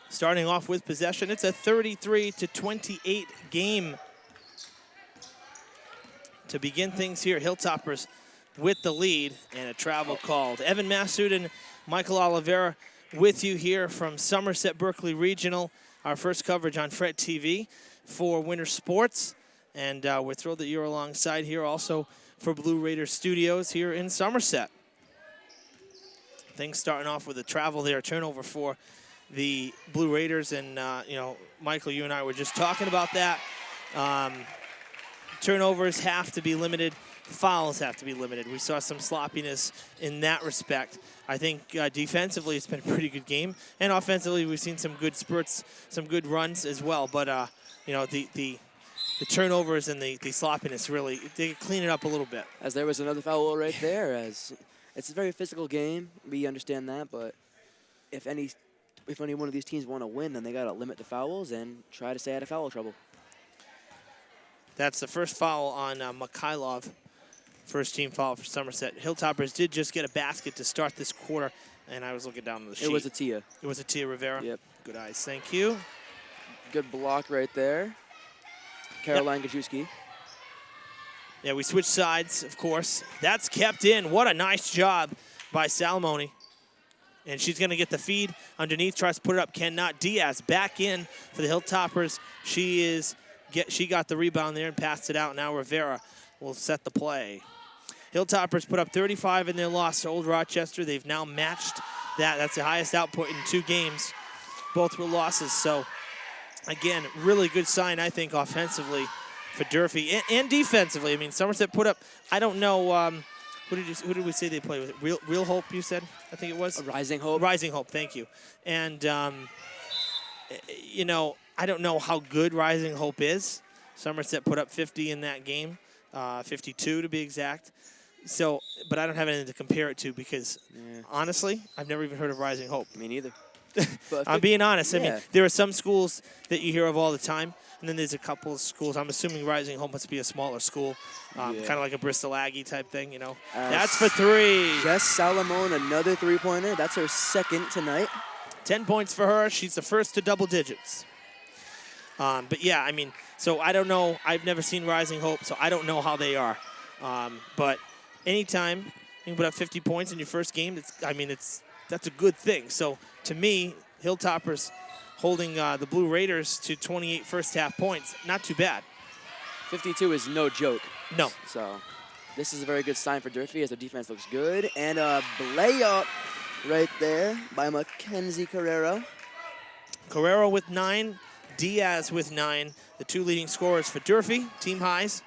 starting off with possession. It's a 33-28 game. To begin things here, Hilltoppers with the lead and a travel called. Evan Massoud and Michael Oliveira with you here from Somerset-Berkley Regional. Our first coverage on Fred TV for winter sports. And we're thrilled that you're alongside here also for Blue Raiders Studios here in Somerset. things starting off with a travel there, turnover for the Blue Raiders. And, you know, Michael, you and I were just talking about that. Turnovers have to be limited. Fouls have to be limited. We saw some sloppiness in that respect. I think defensively it's been a pretty good game. And offensively we've seen some good spurts, some good runs as well. But, you know, the turnovers and the sloppiness really, they clean it up a little bit.
As there was another foul right there. As it's a very physical game. We understand that. But if any one of these teams want to win, then they got to limit the fouls and try to stay out of foul trouble.
That's the first foul on Mikhailov. First team foul for Somerset. Hilltoppers did just get a basket to start this quarter, and I was looking down on the sheet.
It was a Tia.
It was a Tia Rivera?
Yep.
Good eyes, thank you.
Good block right there. Caroline Gajewski.
Yeah, we switched sides, of course. That's kept in. What a nice job by Salamone. And she's going to get the feed underneath, tries to put it up, cannot. Diaz back in for the Hilltoppers. She got the rebound there and passed it out. Now Rivera will set the play. Hilltoppers put up 35 in their loss to Old Rochester. They've now matched that. That's the highest output in 2 games. Both were losses. So, again, really good sign, I think, offensively for Durfee and defensively. I mean, Somerset put up, I don't know, who did we say they played with? Real Hope, you said? I think it was?
Rising Hope.
Rising Hope, thank you. And, you know, I don't know how good Rising Hope is. Somerset put up 50 in that game, 52 to be exact. So, but I don't have anything to compare it to because, honestly, I've never even heard of Rising Hope.
Me neither.
I'm being honest.
Yeah.
I mean, there are some schools that you hear of all the time, and then there's a couple of schools. I'm assuming Rising Hope must be a smaller school, kind of like a Bristol Aggie type thing, you know. That's for 3.
Jess Salamone, another 3-pointer. That's her second tonight.
10 points for her. She's the first to double digits. But, yeah, I mean, so I don't know. I've never seen Rising Hope, so I don't know how they are. But anytime you can put up 50 points in your first game, that's a good thing. So, to me, Hilltoppers holding the Blue Raiders to 28 first-half points, not too bad.
52 is no joke.
No.
So, this is a very good sign for Durfee as the defense looks good. And a layup right there by Mackenzie Carrero.
Carrero with 9, Diaz with 9, the 2 leading scorers for Durfee, team highs.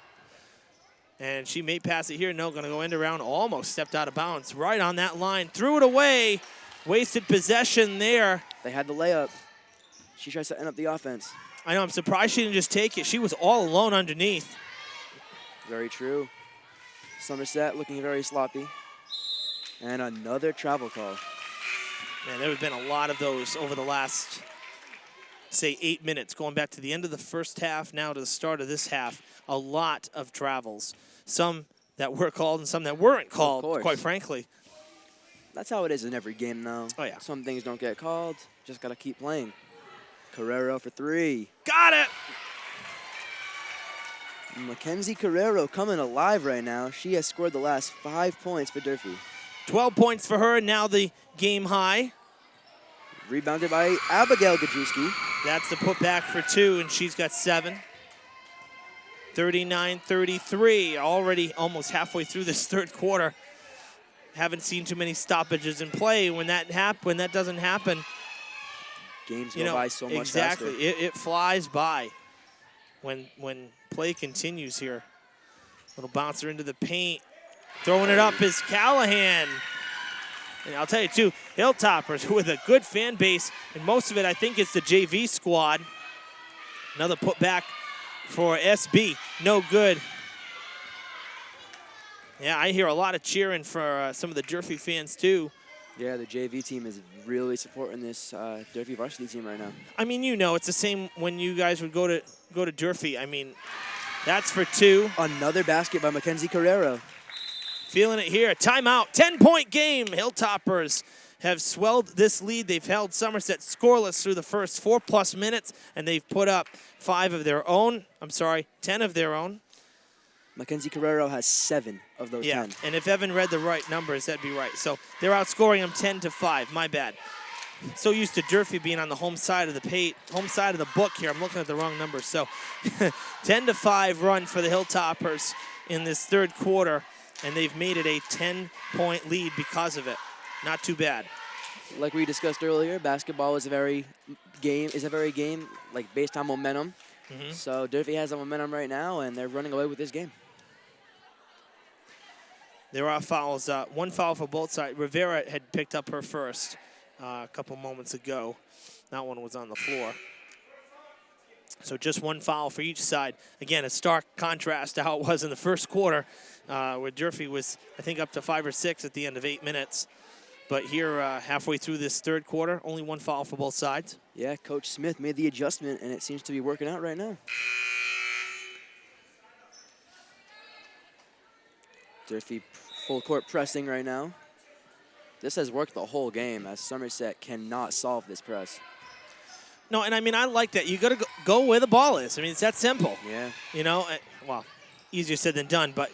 And she may pass it here. No, going to go end around. Almost stepped out of bounds. Right on that line. Threw it away. Wasted possession there.
They had the layup. She tries to end up the offense.
I know. I'm surprised she didn't just take it. She was all alone underneath.
Very true. Somerset looking very sloppy. And another travel call.
Man, there have been a lot of those over the last, say, 8 minutes. Going back to the end of the first half, now to the start of this half. A lot of travels. Some that were called and some that weren't called, quite frankly.
That's how it is in every game now.
Oh, yeah.
Some things don't get called. Just got to keep playing. Carrero for 3.
Got it!
Mackenzie Carrero coming alive right now. She has scored the last 5 points for Durfee.
12 points for her, now the game high.
Rebounded by Abigail Gajewski.
That's the putback for 2, and she's got 7. 39-33, already almost halfway through this third quarter. Haven't seen too many stoppages in play. When that doesn't happen,
games go by so much
exactly.
faster.
It flies by when play continues here. Little bouncer into the paint. Throwing it up is Callahan. And I'll tell you, too, Hilltoppers with a good fan base, and most of it, I think, is the JV squad. Another putback for SB. No good. Yeah, I hear a lot of cheering for some of the Durfee fans, too.
Yeah, the JV team is really supporting this Durfee varsity team right now.
I mean, you know, it's the same when you guys would go to Durfee. I mean, that's for 2.
Another basket by Mackenzie Carrero.
Feeling it here. Timeout. 10-point game. Hilltoppers have swelled this lead. They've held Somerset scoreless through the first 4+ minutes, and they've put up 10 of their own.
Mackenzie Carrero has 7 of those 10.
And if Evan read the right numbers, that'd be right. So they're outscoring them 10-5. My bad. So used to Durfee being on the home side of the book here. I'm looking at the wrong numbers. So 10-5 run for the Hilltoppers in this third quarter, and they've made it a 10-point lead because of it. not too bad.
Like we discussed earlier, basketball is a very game like based on momentum. So Durfee has the momentum right now, and they're running away with this game.
There are fouls. One foul for both sides. Rivera had picked up her first a couple moments ago. That one was on the floor. So just one foul for each side. Again, a stark contrast to how it was in the first quarter, where Durfee was, I think, up to 5 or 6 at the end of 8 minutes. But here, halfway through this third quarter, only one foul for both sides.
Yeah, Coach Smith made the adjustment, and it seems to be working out right now. Durfee full court pressing right now. This has worked the whole game, as Somerset cannot solve this press.
No, and I mean, I like that. You got to go where the ball is. I mean, it's that simple.
Yeah.
You know, well, easier said than done, but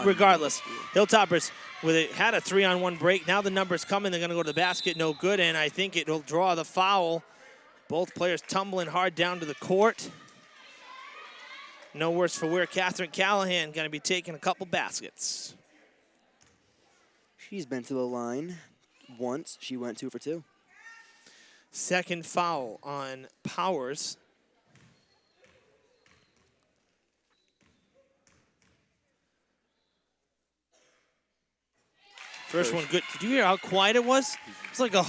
regardless, Hilltoppers had a 3-on-1 break. Now the numbers coming. They're going to go to the basket. No good, and I think it will draw the foul. Both players tumbling hard down to the court. No worse for wear. Catherine Callahan going to be taking a couple baskets.
She's been to the line once. She went 2 for 2.
Second foul on Powers. First one good. Did you hear how quiet it was? It's like a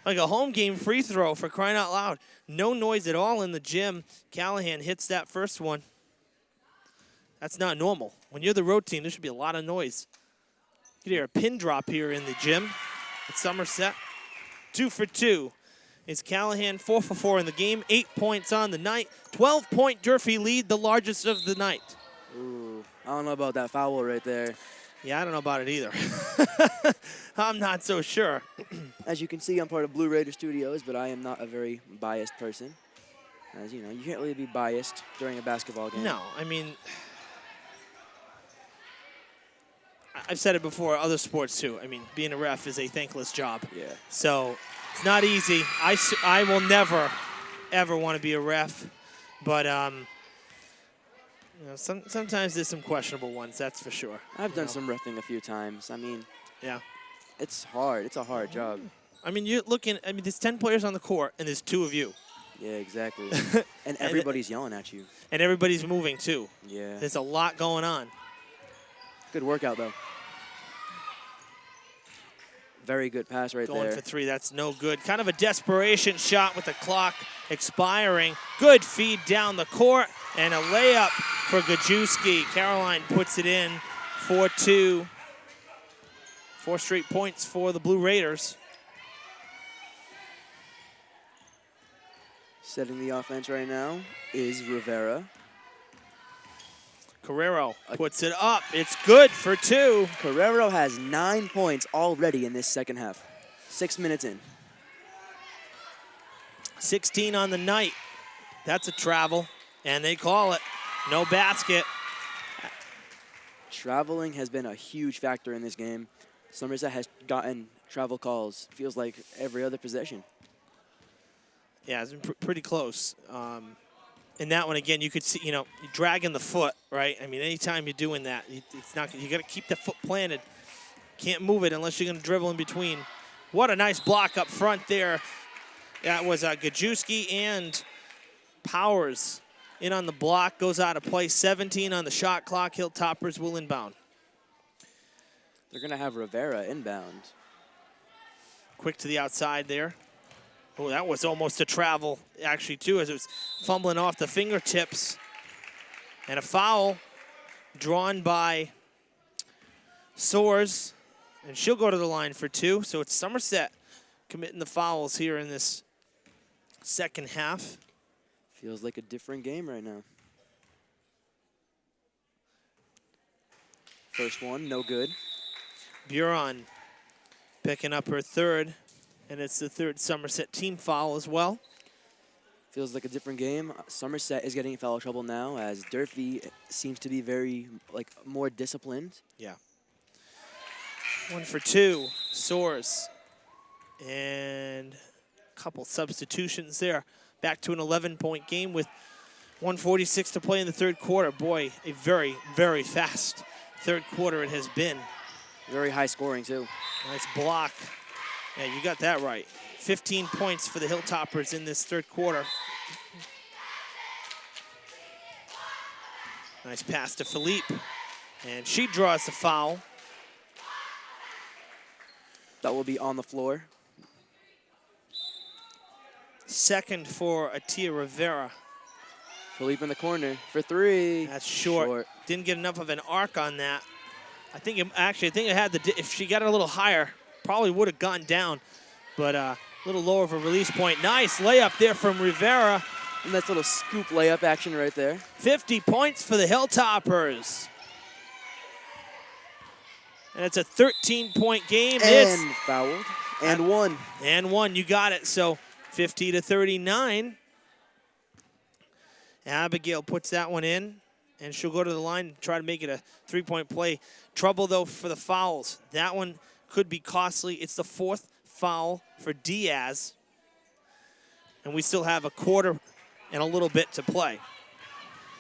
like a home game free throw, for crying out loud. No noise at all in the gym. Callahan hits that first one. That's not normal. When you're the road team, there should be a lot of noise. You can hear a pin drop here in the gym at Somerset. 2 for 2. Is Callahan 4 for 4 in the game, 8 points on the night. 12-point Durfee lead, the largest of the night.
Ooh, I don't know about that foul right there.
Yeah, I don't know about it either. I'm not so sure.
As you can see, I'm part of Blue Raider Studios, but I am not a very biased person. As you know, you can't really be biased during a basketball game.
No, I mean, I've said it before, other sports too. I mean, being a ref is a thankless job.
Yeah.
So it's not easy. I will never, ever want to be a ref, but you know, sometimes there's some questionable ones, that's for sure.
I've done some reffing a few times. I mean,
yeah,
it's hard. It's a hard job.
I mean, you're looking. I mean, there's 10 players on the court, and there's 2 of you.
Yeah, exactly. And everybody's yelling at you.
And everybody's moving too.
Yeah.
There's a lot going on.
Good workout though. Very good pass right there.
Going for 3, that's no good. Kind of a desperation shot with the clock expiring. Good feed down the court and a layup for Gajewski. Caroline puts it in 4-2. 4 straight points for the Blue Raiders.
Setting the offense right now is Rivera.
Carrero puts it up. It's good for 2.
Carrero has 9 points already in this second half. 6 minutes in.
16 on the night. That's a travel, and they call it. No basket.
Traveling has been a huge factor in this game. Somerset has gotten travel calls, feels like every other possession.
Yeah, it's been pretty close. In that one, again, you could see, you know, you're dragging the foot, right? I mean, anytime you're doing that, it's not. You got to keep the foot planted. Can't move it unless you're going to dribble in between. What a nice block up front there. That was Gajewski and Powers in on the block. Goes out of play. 17 on the shot clock. Hilltoppers will inbound.
They're going to have Rivera inbound.
Quick to the outside there. Oh, that was almost a travel, actually, too, as it was fumbling off the fingertips. And a foul drawn by Soares. And she'll go to the line for 2. So it's Somerset committing the fouls here in this second half.
Feels like a different game right now. First one, no good.
Buron picking up her 3rd. And it's the 3rd Somerset team foul as well.
Feels like a different game. Somerset is getting in foul trouble now as Durfee seems to be very, more disciplined.
Yeah. 1 for 2, Soares. And a couple substitutions there. Back to an 11-point game with 1:46 to play in the third quarter. Boy, a very, very fast third quarter it has been.
Very high scoring, too.
Nice block. Yeah, you got that right. 15 points for the Hilltoppers in this third quarter. Nice pass to Philippe. And she draws the foul.
That will be on the floor.
Second for Atia Rivera.
Philippe in the corner for 3.
That's short. Didn't get enough of an arc on that. I think it had if she got it a little higher, probably would have gone down. But a little lower of a release point. Nice layup there from Rivera.
And that's little scoop layup action right there.
50 points for the Hilltoppers. And it's a 13-point game.
And fouled. And one.
And one. You got it. So 50-39. Abigail puts that one in, and she'll go to the line and try to make it a three-point play. Trouble, though, for the fouls. That one could be costly. It's the 4th foul for Diaz. And we still have a quarter and a little bit to play.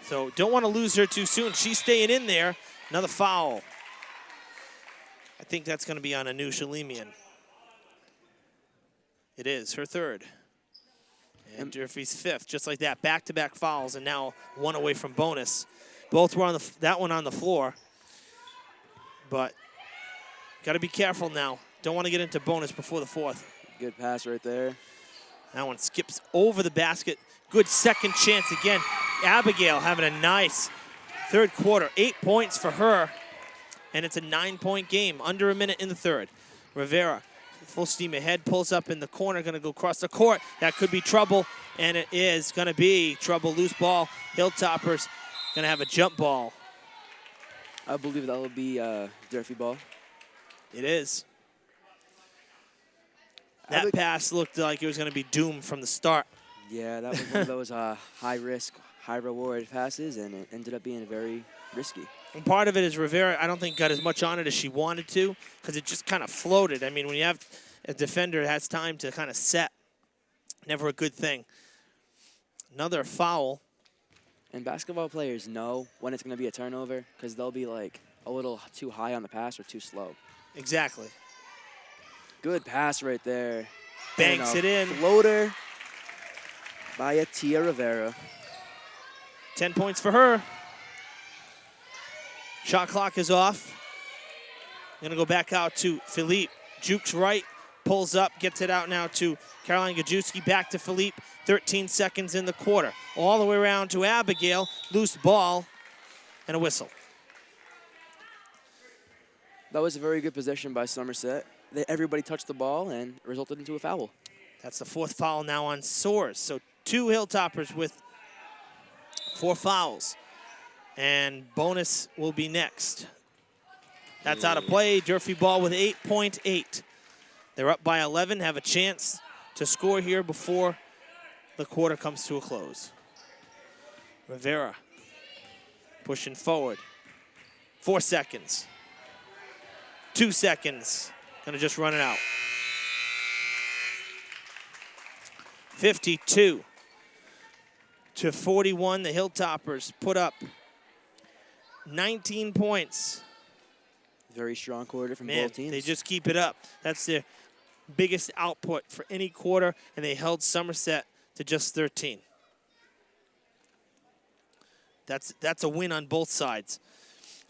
So don't want to lose her too soon. She's staying in there. Another foul. I think that's going to be on Anusha Lemian. It is, her 3rd. And Durfee's 5th, just like that. Back-to-back fouls, and now one away from bonus. Both were on that one on the floor. But got to be careful now. Don't want to get into bonus before the 4th.
Good pass right there.
That one skips over the basket. Good second chance again. Abigail having a nice third quarter. 8 points for her. And it's a 9-point game. Under a minute in the 3rd. Rivera, full steam ahead, pulls up in the corner, going to go across the court. That could be trouble, and it is going to be trouble. Loose ball. Hilltoppers going to have a jump ball.
I believe that will be Durfee ball.
It is. That pass looked like it was going to be doomed from the start.
Yeah, that was one of those high-risk, high-reward passes, and it ended up being very risky.
And part of it is Rivera, I don't think, got as much on it as she wanted to because it just kind of floated. I mean, when you have a defender that has time to kind of set, never a good thing. Another foul.
And basketball players know when it's going to be a turnover because they'll be like a little too high on the pass or too slow.
Exactly.
Good pass right there.
Banks it in.
Floater by Atia Rivera.
10 points for her. Shot clock is off. Going to go back out to Philippe. Jukes right, pulls up, gets it out now to Caroline Gajewski. Back to Philippe. 13 seconds in the quarter. All the way around to Abigail. Loose ball and a whistle.
That was a very good possession by Somerset. Everybody touched the ball and resulted into a foul.
That's the 4th foul now on Soares. So 2 Hilltoppers with 4 fouls. And bonus will be next. That's out of play. Durfee ball with 8.8. They're up by 11, have a chance to score here before the quarter comes to a close. Rivera pushing forward. 4 seconds. 2 seconds. Gonna just run it out. 52-41. The Hilltoppers put up 19 points.
Very strong quarter from both teams.
They just keep it up. That's their biggest output for any quarter, and they held Somerset to just 13. That's a win on both sides.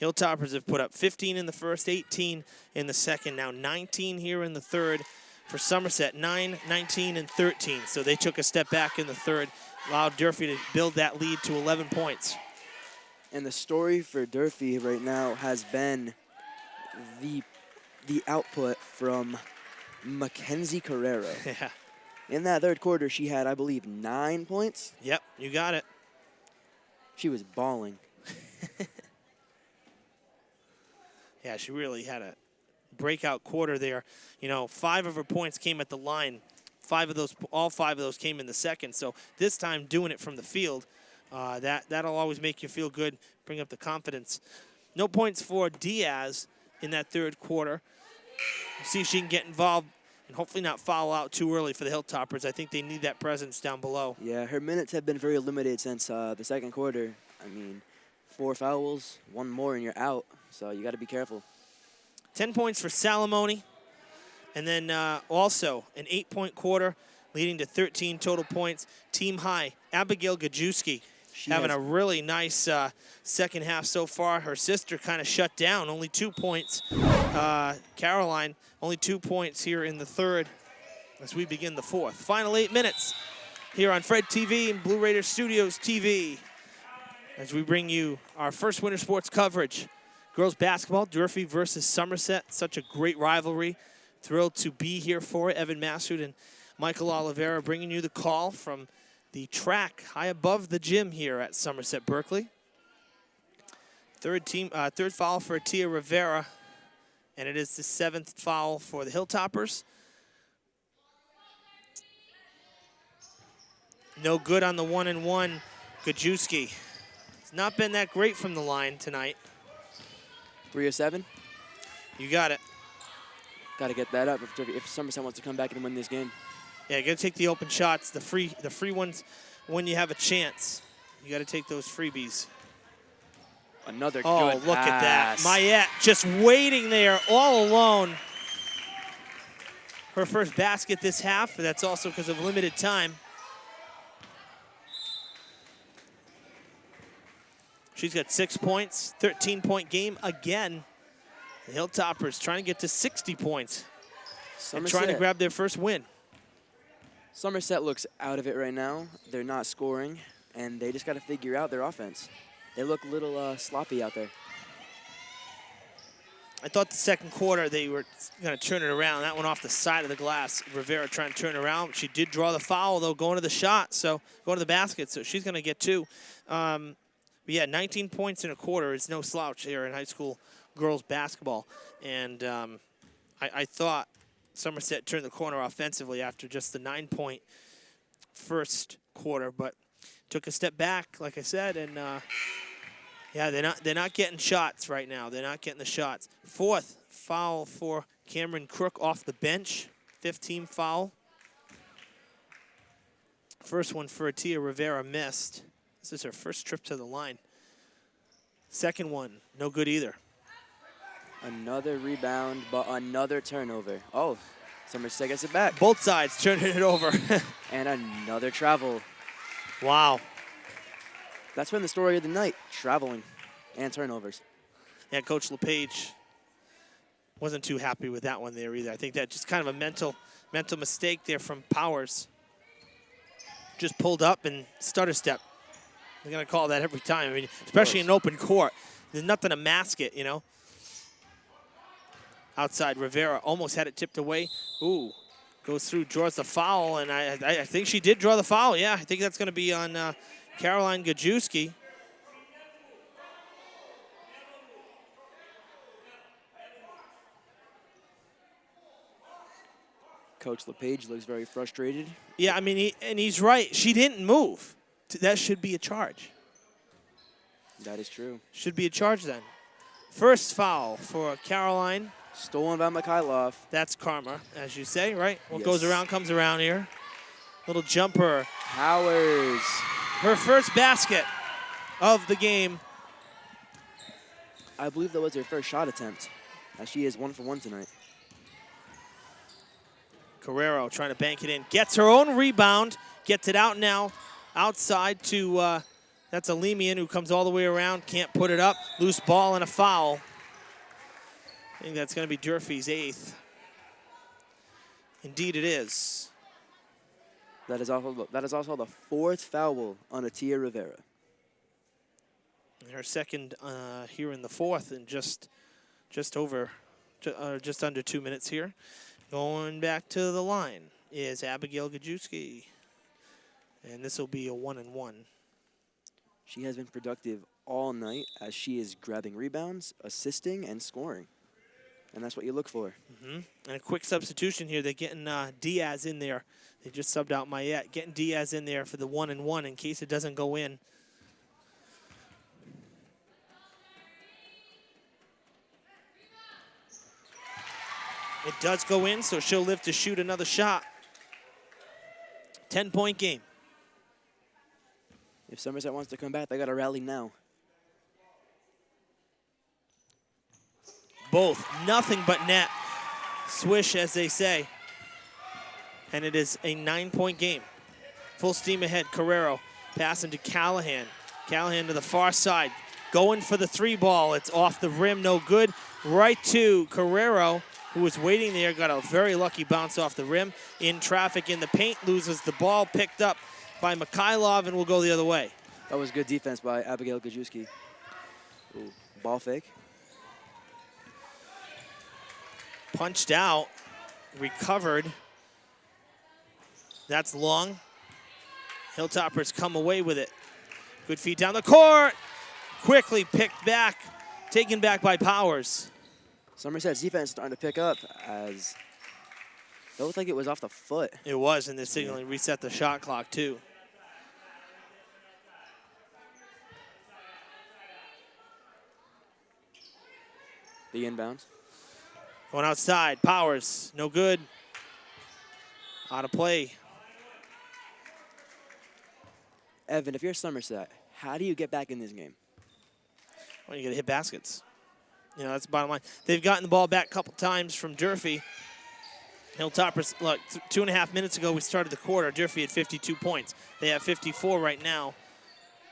Hilltoppers have put up 15 in the first, 18 in the second, now 19 here in the third. For Somerset, 9, 19, and 13. So they took a step back in the third, allowed Durfee to build that lead to 11 points.
And the story for Durfee right now has been the output from Mackenzie Carrera.
Yeah.
In that third quarter, she had, I believe, 9 points.
Yep, you got it.
She was balling.
Yeah, she really had a breakout quarter there. You know, 5 of her points came at the line. All 5 of those came in the second. So this time doing it from the field, that'll always make you feel good, bring up the confidence. No points for Diaz in that third quarter. See if she can get involved and hopefully not foul out too early for the Hilltoppers. I think they need that presence down below.
Yeah, her minutes have been very limited since the second quarter. I mean, 4 fouls, 1 more and you're out. So you got to be careful.
10 points for Salamone. And then also an 8-point quarter, leading to 13 total points. Team high, Abigail Gajewski, having a really nice second half so far. Her sister kind of shut down, only 2 points. Caroline, only 2 points here in the third as we begin the fourth. Final 8 minutes here on Fred TV and Blue Raiders Studios TV as we bring you our first winter sports coverage. Girls basketball, Durfee versus Somerset. Such a great rivalry. Thrilled to be here for it. Evan Massoud and Michael Oliveira bringing you the call from the track high above the gym here at Somerset-Berkley. Third foul for Tia Rivera, and it is the 7th foul for the Hilltoppers. No good on the 1-and-1. Gajewski. It's not been that great from the line tonight.
3 of 7.
You got it.
Got to get that up if Somerset wants to come back and win this game.
Yeah, you got to take the open shots, the free ones when you have a chance. You got to take those freebies.
Another
good
good
look at that.
pass.
Mayette just waiting there all alone. Her first basket this half, but that's also because of limited time. She's got 6 points, 13-point game again. The Hilltoppers trying to get to 60 points and trying to grab their first win.
Somerset looks out of it right now. They're not scoring, and they just got to figure out their offense. They look a little sloppy out there.
I thought the second quarter they were going to turn it around. That went off the side of the glass. Rivera trying to turn it around. She did draw the foul, though, going to the shot, so going to the basket, so she's going to get 2. But yeah, 19 points in a quarter is no slouch here in high school girls basketball. And I thought Somerset turned the corner offensively after just the 9-point first quarter, but took a step back, like I said, and yeah, they're not getting shots right now. They're not getting the shots. 4th foul for Cameron Crook off the bench. 5th team foul. First one for Tia Rivera missed. This is her first trip to the line. Second one, no good either.
Another rebound, but another turnover. Oh, Somerset gets it back.
Both sides turning it over.
And another travel.
Wow.
That's been the story of the night, traveling and turnovers.
Yeah, Coach LePage wasn't too happy with that one there either. I think that just kind of a mental mistake there from Powers. Just pulled up and stutter step. They're going to call that every time. I mean, especially in an open court. There's nothing to mask it, you know. Outside, Rivera almost had it tipped away. Ooh, goes through, draws the foul, and I think she did draw the foul. Yeah, I think that's going to be on Caroline Gajewski.
Coach LePage looks very frustrated.
Yeah, I mean, he's right. She didn't move. That should be a charge.
That is true.
Should be a charge then. First foul for Caroline.
Stolen by Mikhailov.
That's karma, as you say, right? What
Yes.
goes around comes around here. Little jumper.
Powers.
Her first basket of the game.
I believe that was her first shot attempt, as she is 1 for 1 tonight.
Carrero trying to bank it in. Gets her own rebound. Gets it out now. Outside to, that's Alemian, who comes all the way around. Can't put it up. Loose ball and a foul. I think that's going to be Durfee's 8th. Indeed it is.
That is also the 4th foul on Tia Rivera.
And her second here in the 4th, and just under 2 minutes here. Going back to the line is Abigail Gajewski. And this will be a 1-and-1.
She has been productive all night as she is grabbing rebounds, assisting, and scoring. And that's what you look for.
And a quick substitution here. They're getting Diaz in there. They just subbed out Mayette. Getting Diaz in there for the 1-and-1 in case it doesn't go in. It does go in, so she'll live to shoot another shot. 10-point game.
If Somerset wants to come back, they got to rally now.
Both nothing but net. Swish, as they say. And it is a 9-point game. Full steam ahead. Carrero passing to Callahan. Callahan to the far side. Going for the 3-ball. It's off the rim, no good. Right to Carrero, who was waiting there, got a very lucky bounce off the rim. In traffic in the paint, loses the ball, picked up by Mikhailov, and will go the other way.
That was good defense by Abigail Gajewski. Ooh, ball fake.
Punched out, recovered. That's long. Hilltoppers come away with it. Good feed down the court. Quickly picked back, taken back by Powers.
Somerset's defense starting to pick up as it looked like it was off the foot.
It was, and they're signaling reset the shot clock too.
The inbounds.
Going outside, Powers, no good. Out of play.
Evan, if you're Somerset, how do you get back in this game?
Well, you got to hit baskets. You know, that's the bottom line. They've gotten the ball back a couple times from Durfee. Hilltoppers, look, 2.5 minutes ago we started the quarter. Durfee had 52 points. They have 54 right now.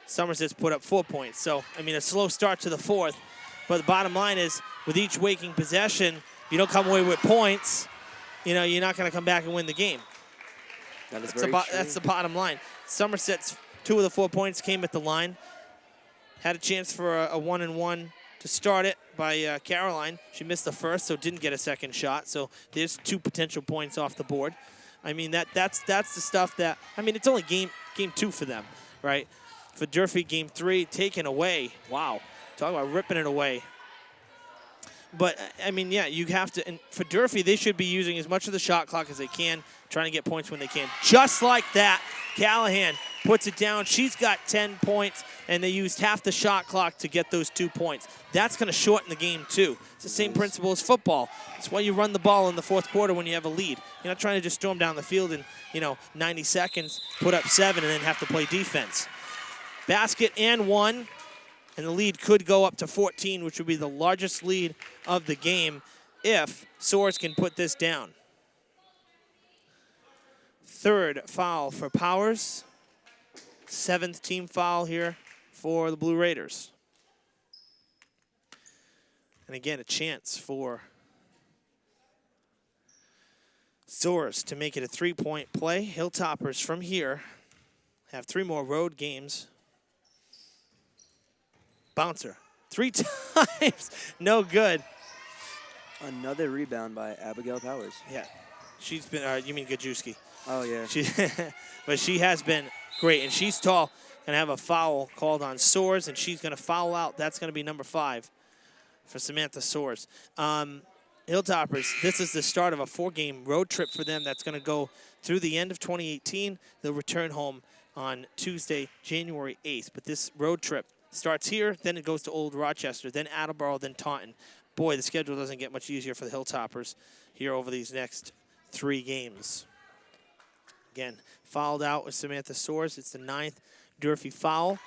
Somerset's put up 4 points. So, I mean, a slow start to the fourth. But the bottom line is, with each waking possession, you don't come away with points, you know, you're not going to come back and win the game.
That is very true.
That's the bottom line. Somerset's 2 of the 4 points came at the line. Had a chance for a 1-and-1 to start it by Caroline. She missed the first, so didn't get a second shot. So there's 2 potential points off the board. I mean, that's the stuff that, I mean, it's only game 2 for them, right? For Durfee, game 3, taken away. Wow. Talk about ripping it away. But, I mean, yeah, you have to, and for Durfee, they should be using as much of the shot clock as they can, trying to get points when they can. Just like that, Callahan puts it down. She's got 10 points, and they used half the shot clock to get those 2 points. That's going to shorten the game, too. It's the same principle as football. That's why you run the ball in the fourth quarter when you have a lead. You're not trying to just storm down the field in, 90 seconds, put up 7, and then have to play defense. Basket and 1. And the lead could go up to 14, which would be the largest lead of the game if Soares can put this down. 3rd foul for Powers. 7th team foul here for the Blue Raiders. And again, a chance for Soares to make it a 3-point play. Hilltoppers from here have 3 more road games. Bouncer, 3 times, no good.
Another rebound by Abigail Powers.
Yeah, she's been, you mean Gajewski.
Oh, yeah.
But she has been great, and she's tall. Gonna have a foul called on Soares, and she's gonna foul out. That's gonna be number 5 for Samantha Soares. Hilltoppers, this is the start of a 4-game road trip for them that's gonna go through the end of 2018. They'll return home on Tuesday, January 8th. But this road trip starts here, then it goes to Old Rochester, then Attleboro, then Taunton. Boy, the schedule doesn't get much easier for the Hilltoppers here over these next 3 games. Again, fouled out with Samantha Soares. It's the 9th Durfee foul.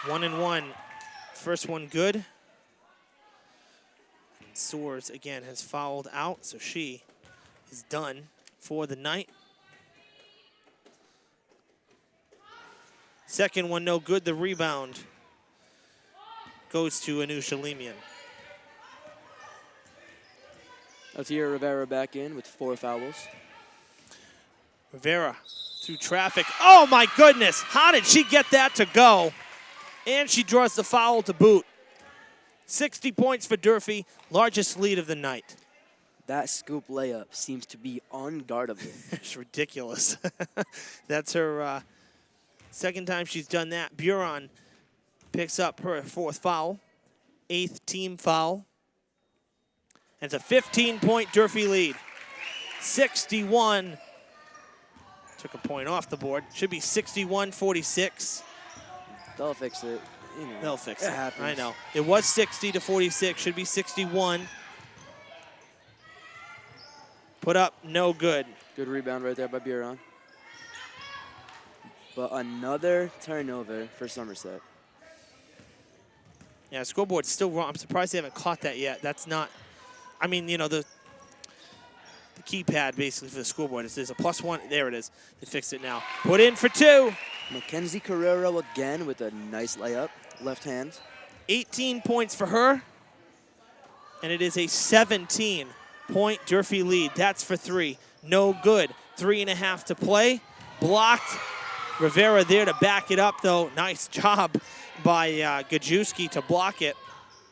1-and-1. First one good. And Soares, again, has fouled out, so she is done for the night. Second one, no good. The rebound goes to Anusha Lemian.
Altia Rivera back in with 4 fouls.
Rivera through traffic. Oh, my goodness. How did she get that to go? And she draws the foul to boot. 60 points for Durfee, largest lead of the night.
That scoop layup seems to be unguardable.
It's ridiculous. That's her... second time she's done that. Buron picks up her 4th foul, 8th team foul. And it's a 15-point Durfee lead. 61. Took a point off the board. Should be 61-46.
They'll fix it.
They'll fix it.
Happens.
I know. It was 60-46. Should be 61. Put up, no good.
Good rebound right there by Buron. But another turnover for Somerset.
Yeah, scoreboard's still wrong. I'm surprised they haven't caught that yet. That's not, I mean, you know, the keypad basically for the scoreboard. There's a +1. There it is. They fixed it now. Put in for 2.
Mackenzie Carrero again with a nice layup, left hand.
18 points for her, and it is a 17-point Durfee lead. That's for 3. No good. 3.5 to play. Blocked. Rivera there to back it up, though. Nice job by Gajewski to block it.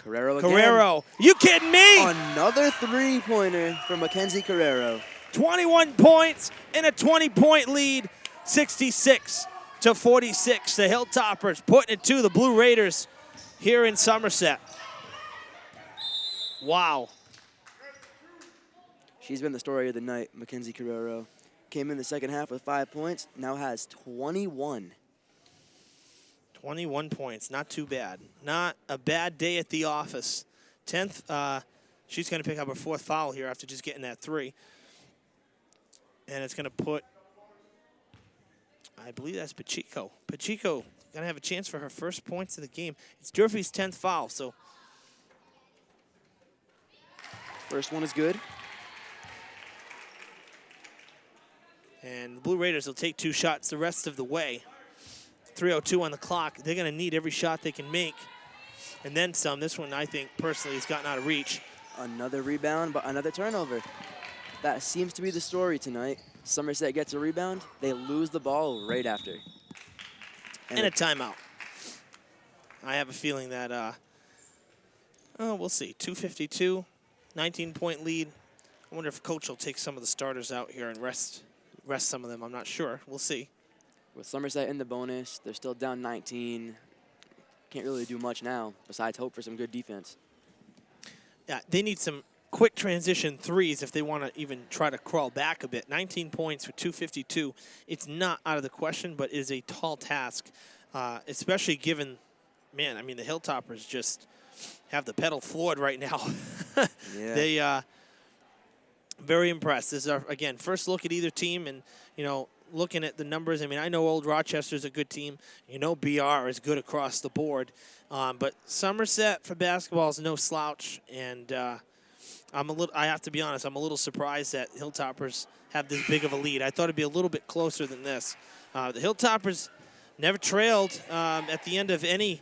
Carrero again.
Carrero, you kidding me?
Another three-pointer for Mackenzie Carrero.
21 points and a 20-point lead, 66 to 46. The Hilltoppers putting it to the Blue Raiders here in Somerset. Wow.
She's been the story of the night, Mackenzie Carrero. Came in the second half with 5 points, now has 21.
21 points, not too bad. Not a bad day at the office. 10th, she's going to pick up her 4th foul here after just getting that 3. And it's going to put, I believe that's Pacheco. Pacheco going to have a chance for her first points in the game. It's Durfee's 10th foul, so.
First one is good.
And the Blue Raiders will take 2 shots the rest of the way. 3:02 on the clock. They're going to need every shot they can make. And then some. This one, I think, personally, has gotten out of reach.
Another rebound, but another turnover. That seems to be the story tonight. Somerset gets a rebound. They lose the ball right after.
And a timeout. I have a feeling that, we'll see. 2:52, 19-point lead. I wonder if Coach will take some of the starters out here and rest some of them. I'm not sure. We'll see.
With Somerset in the bonus, they're still down 19. Can't really do much now besides hope for some good defense.
Yeah, they need some quick transition threes if they want to even try to crawl back a bit. 19 points for 2:52. It's not out of the question, but it is a tall task, especially given, man, I mean, the Hilltoppers just have the pedal floored right now.
Yeah.
They, very impressed. This is our, again, first look at either team, and, you know, looking at the numbers, I mean, I know Old Rochester's a good team. You know BR is good across the board. But Somerset for basketball is no slouch, and I have to be honest, I'm a little surprised that Hilltoppers have this big of a lead. I thought it'd be a little bit closer than this. The Hilltoppers never trailed at the end of any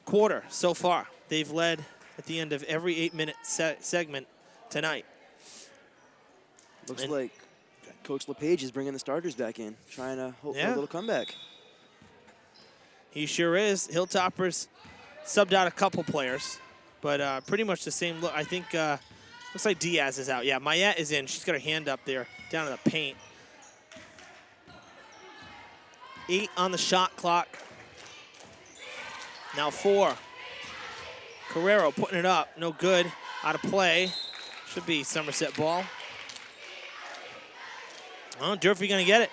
quarter so far. They've led at the end of every 8-minute segment tonight.
Looks like Coach LePage is bringing the starters back in, trying to hope for a little comeback.
He sure is. Hilltoppers subbed out a couple players, but pretty much the same look. I think looks like Diaz is out. Yeah, Mayette is in. She's got her hand up there down in the paint. 8 on the shot clock. Now 4. Carrero putting it up. No good. Out of play. Should be Somerset ball. Well, Durfee going to get it.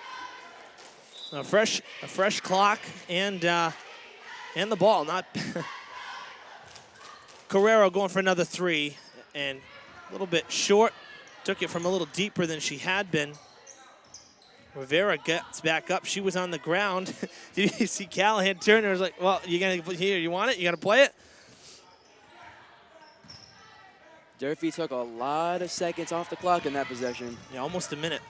A fresh clock and the ball. Not Carrero going for another 3 and a little bit short. Took it from a little deeper than she had been. Rivera gets back up. She was on the ground. Did you see Callahan turn? It was like, well, you gonna here? You want it? You gotta play it.
Durfee took a lot of seconds off the clock in that possession.
Yeah, almost a minute.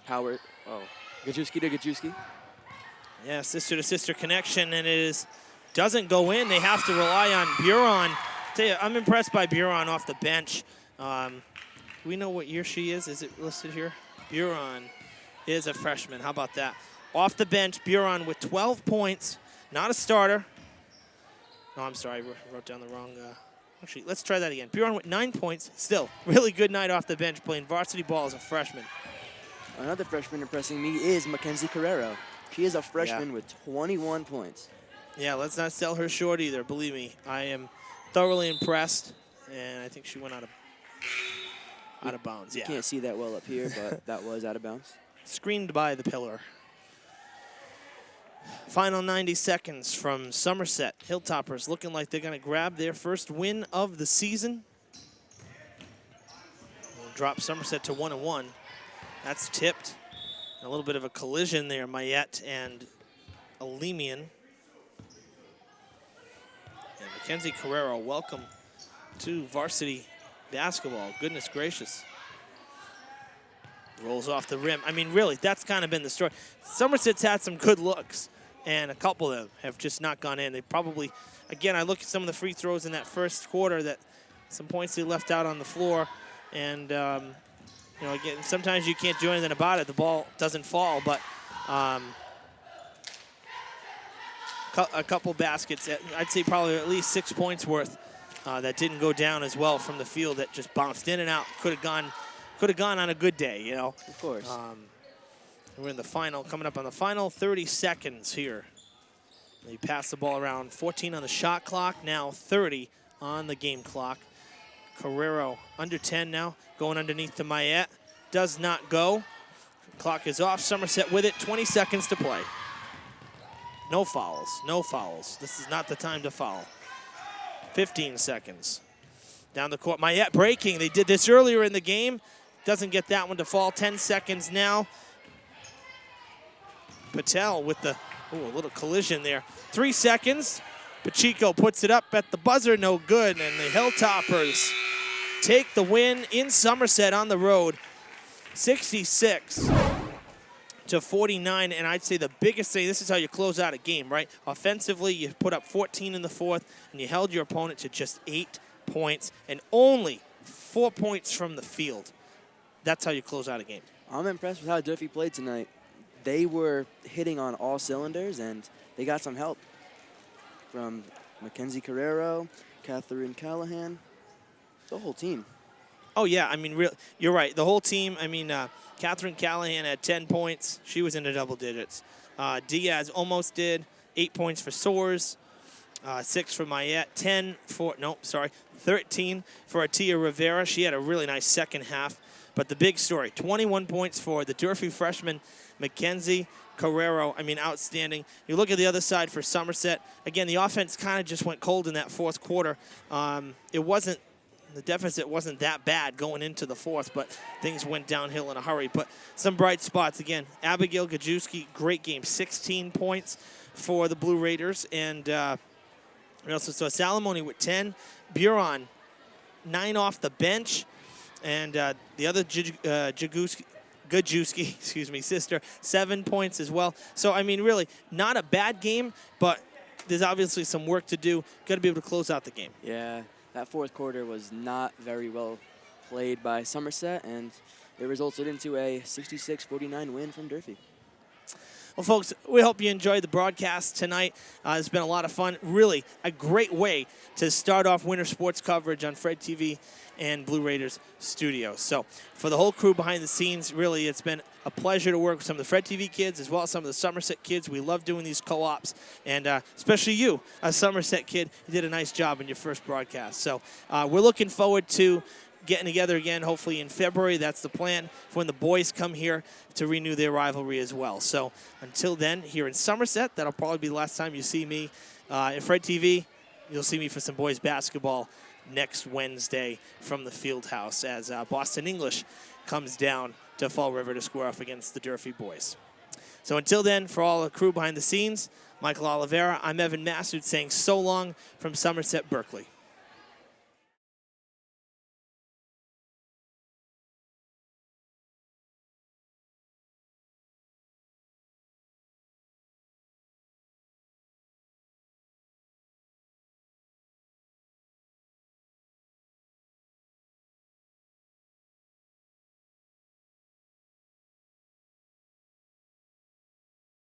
Howard, Gajewski to Gajewski.
Yeah, sister-to-sister connection, and it doesn't go in. They have to rely on Buron. Tell you, I'm impressed by Buron off the bench. Do we know what year she is? Is it listed here? Buron is a freshman. How about that? Off the bench, Buron with 12 points. Not a starter. No, I'm sorry. I wrote down the wrong. Actually, let's try that again. Buron with 9 points. Still, really good night off the bench playing varsity ball as a freshman.
Another freshman impressing me is Mackenzie Carrero. She is a freshman with 21 points.
Yeah, let's not sell her short either. Believe me, I am thoroughly impressed, and I think she went out of bounds.
You can't see that well up here, but that was out of bounds.
Screened by the pillar. Final 90 seconds from Somerset. Hilltoppers looking like they're going to grab their first win of the season. We'll drop Somerset to 1-1. That's tipped. A little bit of a collision there, Mayette and Alemian. And Mackenzie Carrero, welcome to varsity basketball. Goodness gracious. Rolls off the rim. I mean, really, that's kind of been the story. Somerset's had some good looks, and a couple of them have just not gone in. They probably, again, I look at some of the free throws in that first quarter, that some points they left out on the floor, and you know, again, sometimes you can't do anything about it. The ball doesn't fall, but a couple baskets, I'd say probably at least 6 points worth that didn't go down as well from the field, that just bounced in and out. Could have gone on a good day, you know.
Of course.
We're in the final, coming up on the final 30 seconds here. They pass the ball around. 14 on the shot clock, now 30 on the game clock. Carrero under 10 now, going underneath to Mayette. Does not go. Clock is off. Somerset with it. 20 seconds to play. No fouls. No fouls. This is not the time to foul. 15 seconds. Down the court. Mayette breaking. They did this earlier in the game. Doesn't get that one to fall. 10 seconds now. Patel with the, a little collision there. 3 seconds. Pacheco puts it up at the buzzer. No good. And the Hilltoppers take the win in Somerset on the road. 66 to 49, and I'd say the biggest thing, this is how you close out a game, right? Offensively, you put up 14 in the fourth, and you held your opponent to just 8 points, and only 4 points from the field. That's how you close out a game.
I'm impressed with how Durfee played tonight. They were hitting on all cylinders, and they got some help from Mackenzie Carrero, Catherine Callahan, the whole team.
Oh, yeah, I mean, you're right. The whole team, I mean, Catherine Callahan had 10 points. She was in the double digits. Diaz almost did. 8 points for Soares. 6 for Mayette. 13 for Atia Rivera. She had a really nice second half. But the big story, 21 points for the Durfee freshman, Mackenzie Carrero. I mean, outstanding. You look at the other side for Somerset. Again, the offense kind of just went cold in that fourth quarter. The deficit wasn't that bad going into the fourth, but things went downhill in a hurry. But some bright spots, again. Abigail Gajewski, great game, 16 points for the Blue Raiders. And we also saw Salamone with 10. Buron, 9 off the bench. And the other Gajewski, excuse me, sister, 7 points as well. So, I mean, really, not a bad game, but there's obviously some work to do. Got to be able to close out the game.
Yeah. That fourth quarter was not very well played by Somerset, and it resulted into a 66-49 win from Durfee.
Well, folks, we hope you enjoyed the broadcast tonight. It's been a lot of fun. Really a great way to start off winter sports coverage on Fred TV and Blue Raiders Studios. So for the whole crew behind the scenes, really, it's been a pleasure to work with some of the Fred TV kids as well as some of the Somerset kids. We love doing these co-ops, and especially you, a Somerset kid, you did a nice job in your first broadcast. So we're looking forward to getting together again, hopefully in February. That's the plan for when the boys come here to renew their rivalry as well. So until then, here in Somerset, that'll probably be the last time you see me in Fred TV. You'll see me for some boys basketball next Wednesday from the field house as Boston English comes down to Fall River to square off against the Durfee boys. So until then, for all the crew behind the scenes, Michael Oliveira, I'm Evan Massoud saying so long from Somerset-Berkley.